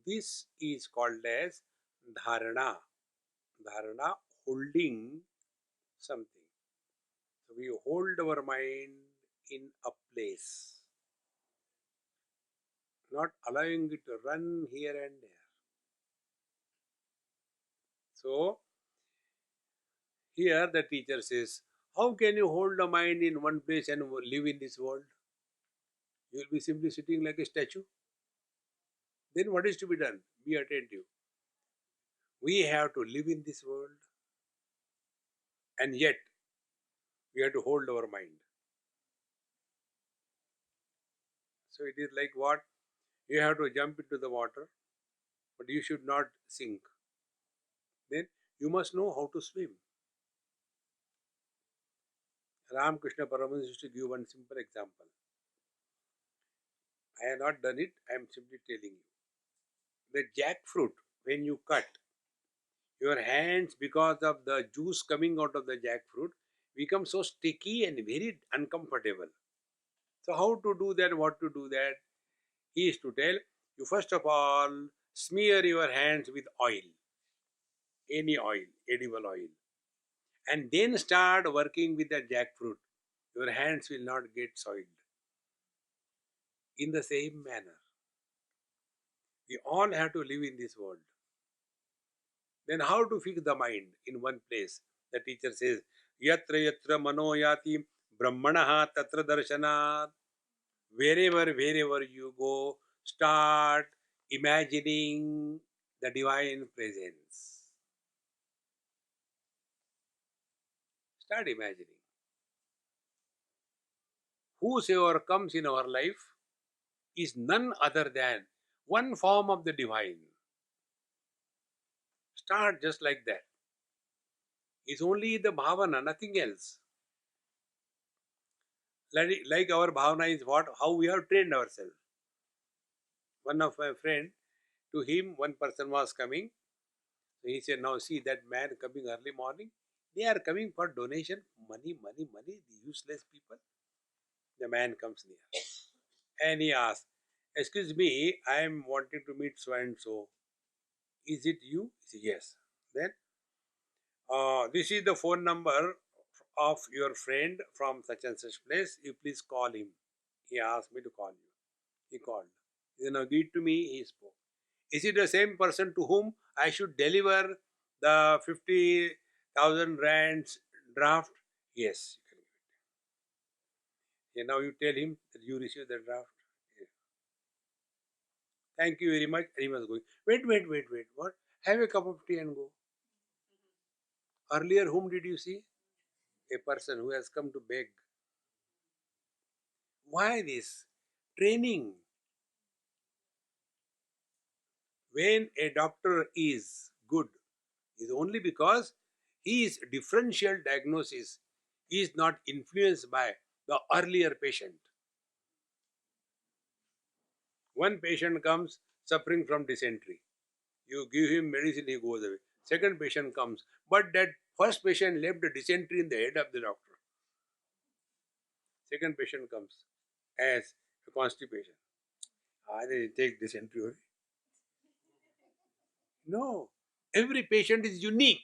This is called as dharana. Dharana, holding something. So we hold our mind in a place, not allowing it to run here and there. So here the teacher says, how can you hold the mind in one place and live in this world? You will be simply sitting like a statue. Then what is to be done? Be attentive. We have to live in this world, and yet we have to hold our mind. So it is like what? You have to jump into the water, but you should not sink. Then you must know how to swim. Ramakrishna Paramahansa used to give one simple example. I have not done it, I am simply telling you. The jackfruit, when you cut, your hands, because of the juice coming out of the jackfruit, become so sticky and very uncomfortable. So how to do that, what to do that? He is to tell you, first of all, smear your hands with oil, any oil, edible oil, and then start working with the jackfruit. Your hands will not get soiled. In the same manner, we all have to live in this world. Then how to fix the mind in one place? The teacher says, Yatra yatra mano yati brahmanaha tatra darshanat. Wherever you go, start imagining the divine presence. Start imagining. Whosoever comes in our life is none other than one form of the divine. Start just like that. It's only the bhavana, nothing else. Like our bhavana is what? How we have trained ourselves. One of my friend, to him, one person was coming. So he said, now see that man coming early morning. They are coming for donation, money, the useless people. The man comes near. And he asked, excuse me, I am wanting to meet so and so. Is it you? He said, yes. Then, this is the phone number of your friend from such and such place. You please call him. He asked me to call you. He called. He said, now give it to me. He spoke. Is it the same person to whom I should deliver the 50,000 rands draft? Yes. And now you tell him that you received the draft. Yes. Thank you very much. And he was going. Wait. What? Have a cup of tea and go. Earlier, whom did you see? A person who has come to beg. Why this? Training. When a doctor is good, is only because his differential diagnosis is not influenced by the earlier patient. One patient comes suffering from dysentery. You give him medicine, he goes away. Second patient comes, but that first patient left the dysentery in the head of the doctor. Second patient comes as a constipation. They take dysentery only. No, every patient is unique.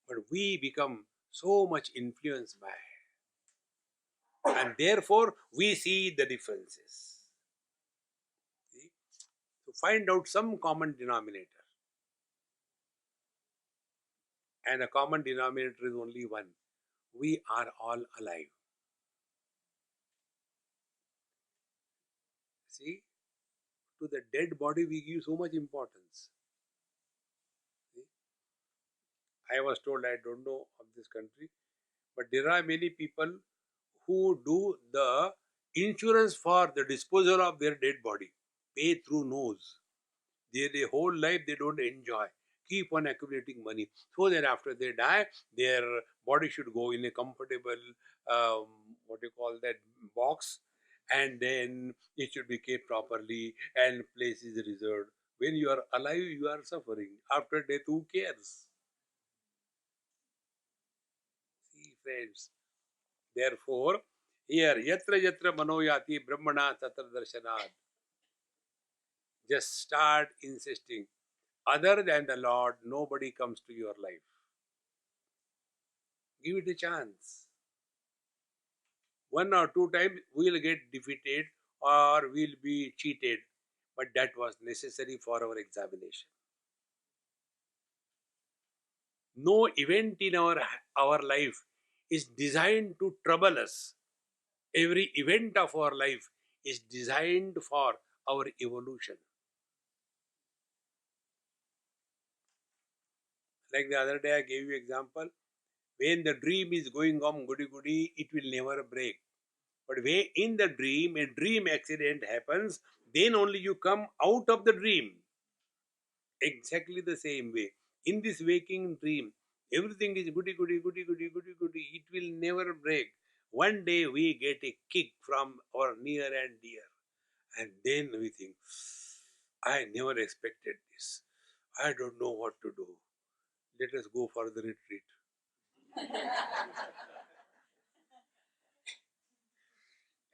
But we become so much influenced by, and therefore we see the differences. See? To find out some common denominator. And the common denominator is only one. We are all alive. See, to the dead body we give so much importance. See? I was told, I don't know of this country, but there are many people who do the insurance for the disposal of their dead body, pay through nose. Their whole life they don't enjoy, keep on accumulating money, so that after they die, their body should go in a comfortable, what you call that, box, and then it should be kept properly and place is reserved. When you are alive, you are suffering. After death, who cares? See, friends. Therefore, here, yatra yatra manoyati brahmana tatra darshanad. Just start insisting. Other than the Lord, nobody comes to your life. Give it a chance. One or two times we will get defeated or we will be cheated, but that was necessary for our examination. No event in our life is designed to trouble us. Every event of our life is designed for our evolution. Like the other day I gave you example, when the dream is going on goody goody, it will never break. But when in the dream, a dream accident happens, then only you come out of the dream. Exactly the same way. In this waking dream, everything is goody goody, goody goody, goody goody. It will never break. One day we get a kick from our near and dear. And then we think, I never expected this. I don't know what to do. Let us go for the retreat.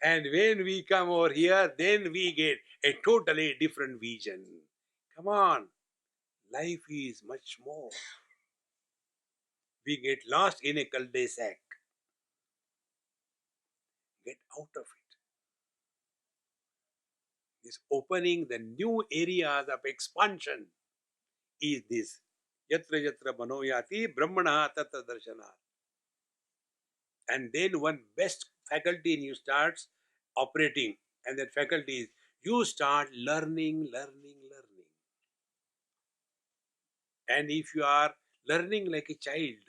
And when we come over here, then we get a totally different vision. Come on, life is much more. We get lost in a cul-de-sac. Get out of it. This opening the new areas of expansion is this. Yatra yatra manoyati brahmana tatra darshanat. And then one best faculty in you starts operating. And that faculty is you start learning. And if you are learning like a child,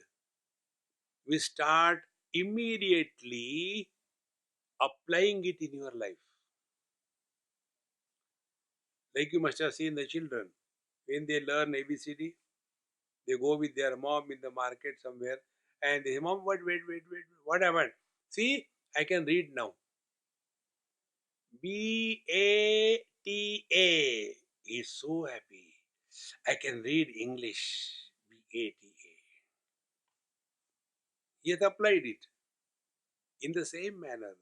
we start immediately applying it in your life. Like you must have seen the children, when they learn ABCD, they go with their mom in the market somewhere and they say, Mom, wait, what happened? See, I can read now. B-A-T-A. He's so happy. I can read English. B-A-T-A. He has applied it. In the same manner,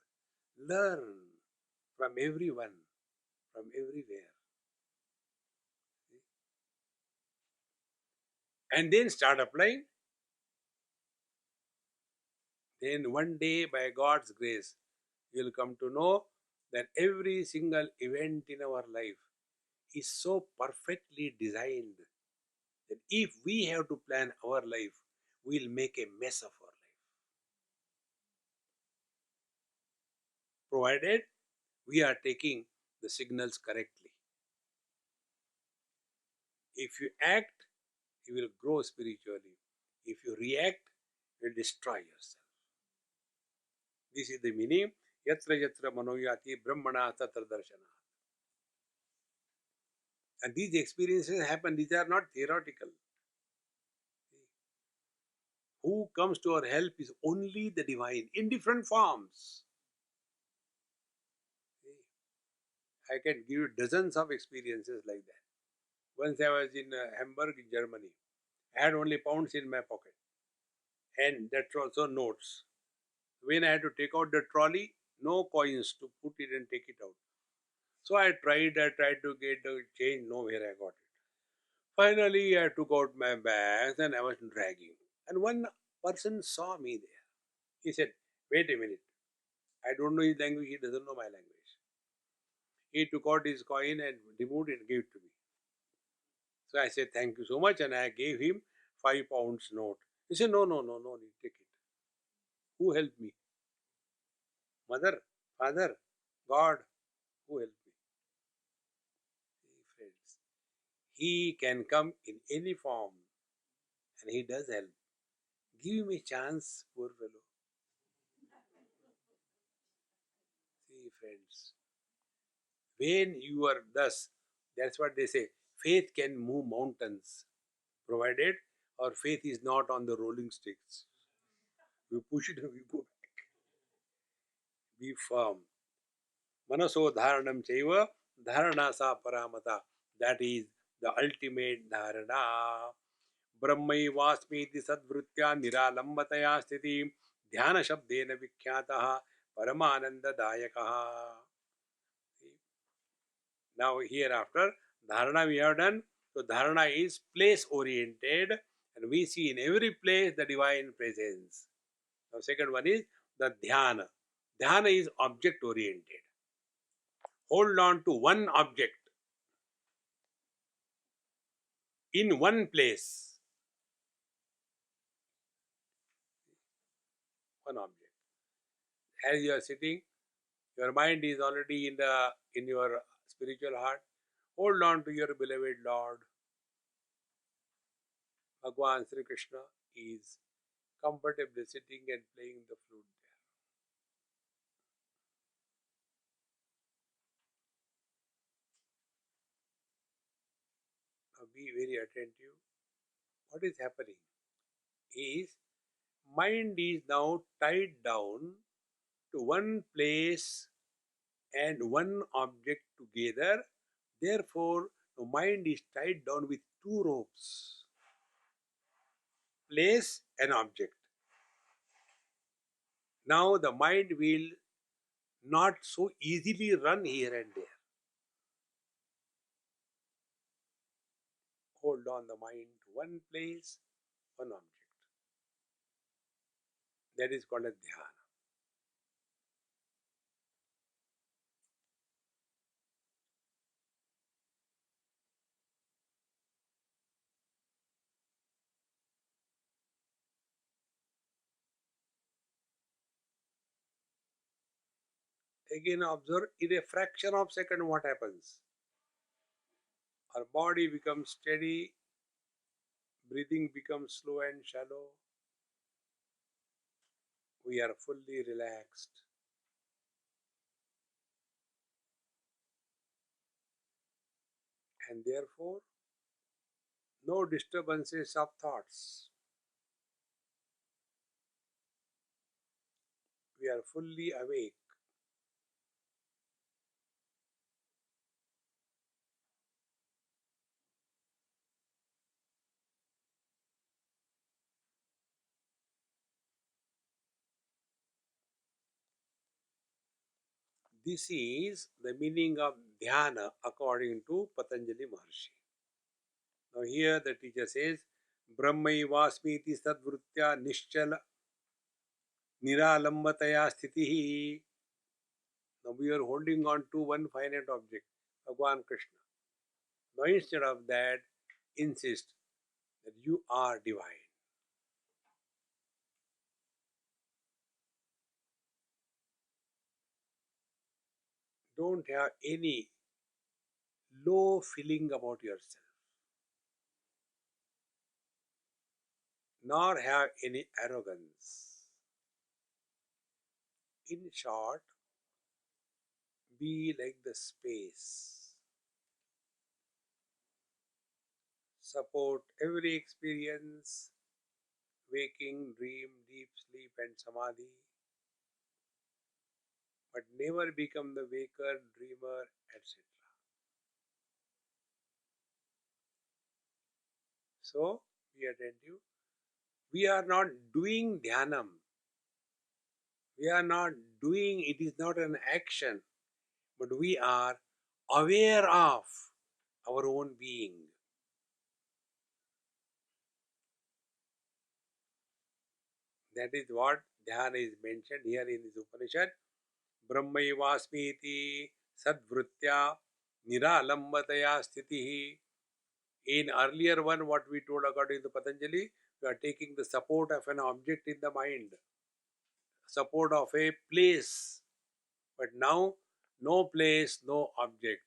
learn from everyone, from everywhere. And then start applying. Then one day, by God's grace, you will come to know that every single event in our life is so perfectly designed that if we have to plan our life, we'll make a mess of our life. Provided we are taking the signals correctly. If you act, you will grow spiritually. If you react, you will destroy yourself. This is the meaning. Yatra yatra manoyati brahmana tatra darshana. And these experiences happen. These are not theoretical. Who comes to our help is only the divine in different forms. I can give you dozens of experiences like that. Once I was in Hamburg, Germany. I had only pounds in my pocket. And that's also notes. When I had to take out the trolley, no coins to put it and take it out. So I tried to get the change, nowhere I got it. Finally, I took out my bags and I was dragging. And one person saw me there. He said, wait a minute. I don't know his language, he doesn't know my language. He took out his coin and removed it and gave it to me. So I said, thank you so much. And I gave him £5 note. He said, no, take it. Who helped me? Mother, father, God, who helped me? Friends, He can come in any form and He does help. Give him a chance, poor fellow. See, friends, when you are thus, that's what they say, faith can move mountains, provided our faith is not on the rolling sticks. We push it and we go back. Be firm. Manaso dharanam chaiva dharana sa paramata. That is the ultimate dharana. ब्रह्मैवास्मीति सद्वृत्त्या निरालंबतया स्थिति ध्यान शब्देन विख्यातः परमानंददायकः. Now hereafter dharana we have done. So dharana is place oriented and we see in every place the divine presence. Now second one is the dhyana. Dhyana is object oriented. Hold on to one object in one place. One object. As you are sitting, Your mind is already in your spiritual heart. Hold on to your beloved Lord. Bhagwan Sri Krishna is comfortably sitting and playing the flute there. Now be very attentive. What is happening is mind is now tied down to one place and one object together. Therefore, the mind is tied down with two ropes, place and object. Now the mind will not so easily run here and there. Hold on the mind to one place, one object. That is called as dhyana. Again observe, in a fraction of a second what happens. Our body becomes steady, breathing becomes slow and shallow. We are fully relaxed. And therefore, no disturbances of thoughts. We are fully awake. This is the meaning of dhyana according to Patanjali Maharshi. Now here the teacher says, Brahmaivasmiti sadvrutya nischala niralambataya sthitihi. Now we are holding on to one finite object, Bhagwan Krishna. Now instead of that, insist that you are divine. Don't have any low feeling about yourself, nor have any arrogance. In short, be like the space. Support every experience, waking, dream, deep sleep, and samadhi, but never become the waker, dreamer, etc. So, be attentive. We are not doing dhyanam. We are not doing, it is not an action, but we are aware of our own being. That is what dhyana is mentioned here in this Upanishad. Brahmaivasmiti sadvrutya niralambataya sthitihi. In earlier one, what we told according to Patanjali, we are taking the support of an object in the mind, support of a place. But now, no place, no object,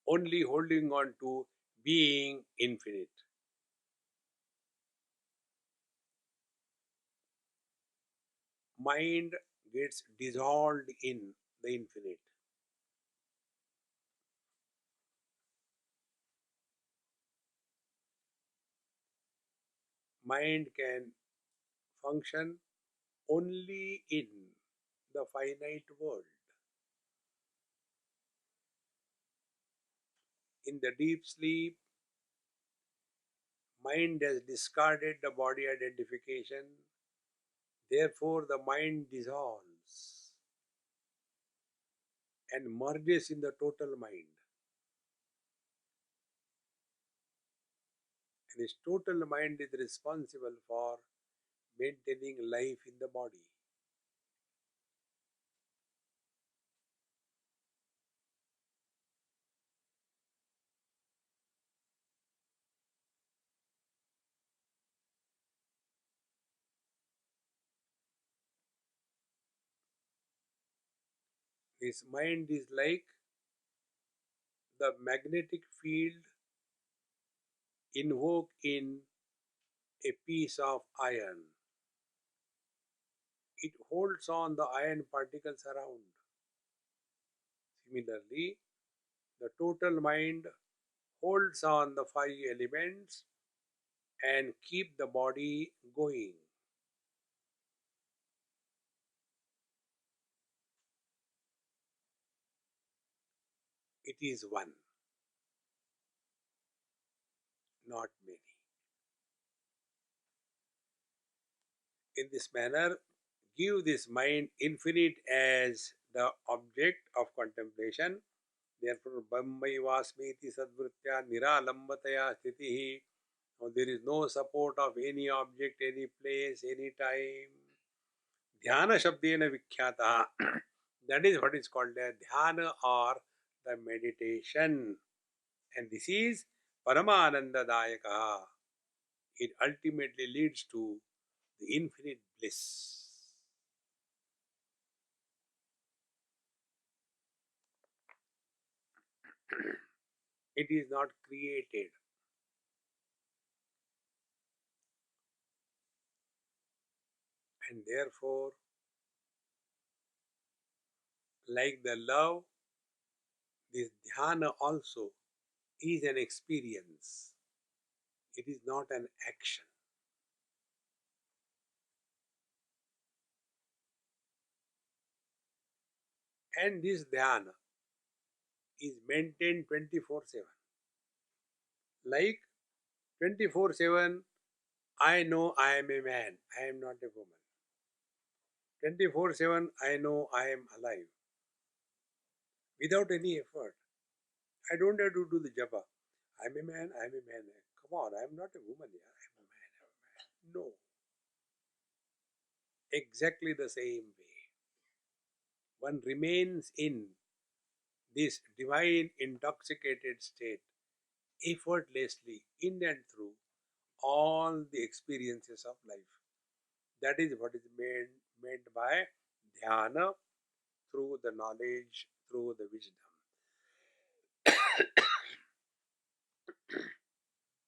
only holding on to being infinite. Mind gets dissolved in the infinite. Mind can function only in the finite world. In the deep sleep, mind has discarded the body identification. Therefore, the mind dissolves and merges in the total mind. And this total mind is responsible for maintaining life in the body. This mind is like the magnetic field invoked in a piece of iron. It holds on the iron particles around. Similarly, the total mind holds on the five elements and keep the body going. It is one, not many. In this manner, give this mind infinite as the object of contemplation. Therefore, Brahmaivasmiti Sadvritya Niralambataya Sthitihi. Now, there is no support of any object, any place, any time. Dhyana Shabdena Vikhyata. That is what is called a dhyana or the meditation. And this is Paramananda Dayaka. It ultimately leads to the infinite bliss. It is not created. And therefore, like the love, this dhyana also is an experience. It is not an action. And this dhyana is maintained 24/7. Like 24/7, I know I am a man, I am not a woman. 24/7, I know I am alive without any effort. I don't have to do the japa. I'm a man, I'm a man. Come on, I'm not a woman here. I'm a man, I'm a man. No. Exactly the same way. One remains in this divine intoxicated state effortlessly in and through all the experiences of life. That is what is made by dhyana, through the knowledge, through the wisdom.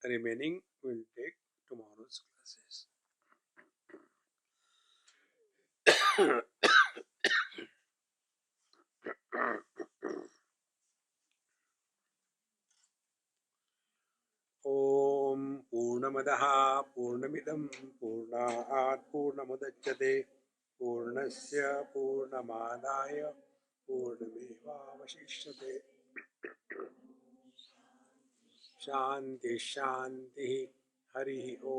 Remaining will take tomorrow's classes. ॐ पूर्णमदः पूर्णमिदं पूर्णात् पूर्णमुदच्यते पूर्णस्य पूर्णमादाय पूर्णमेवावशिष्यते शान्ति शान्तिः हरिः ॐ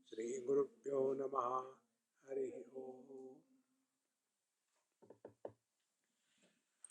श्रीगुरुभ्यो नमः हरिः ॐ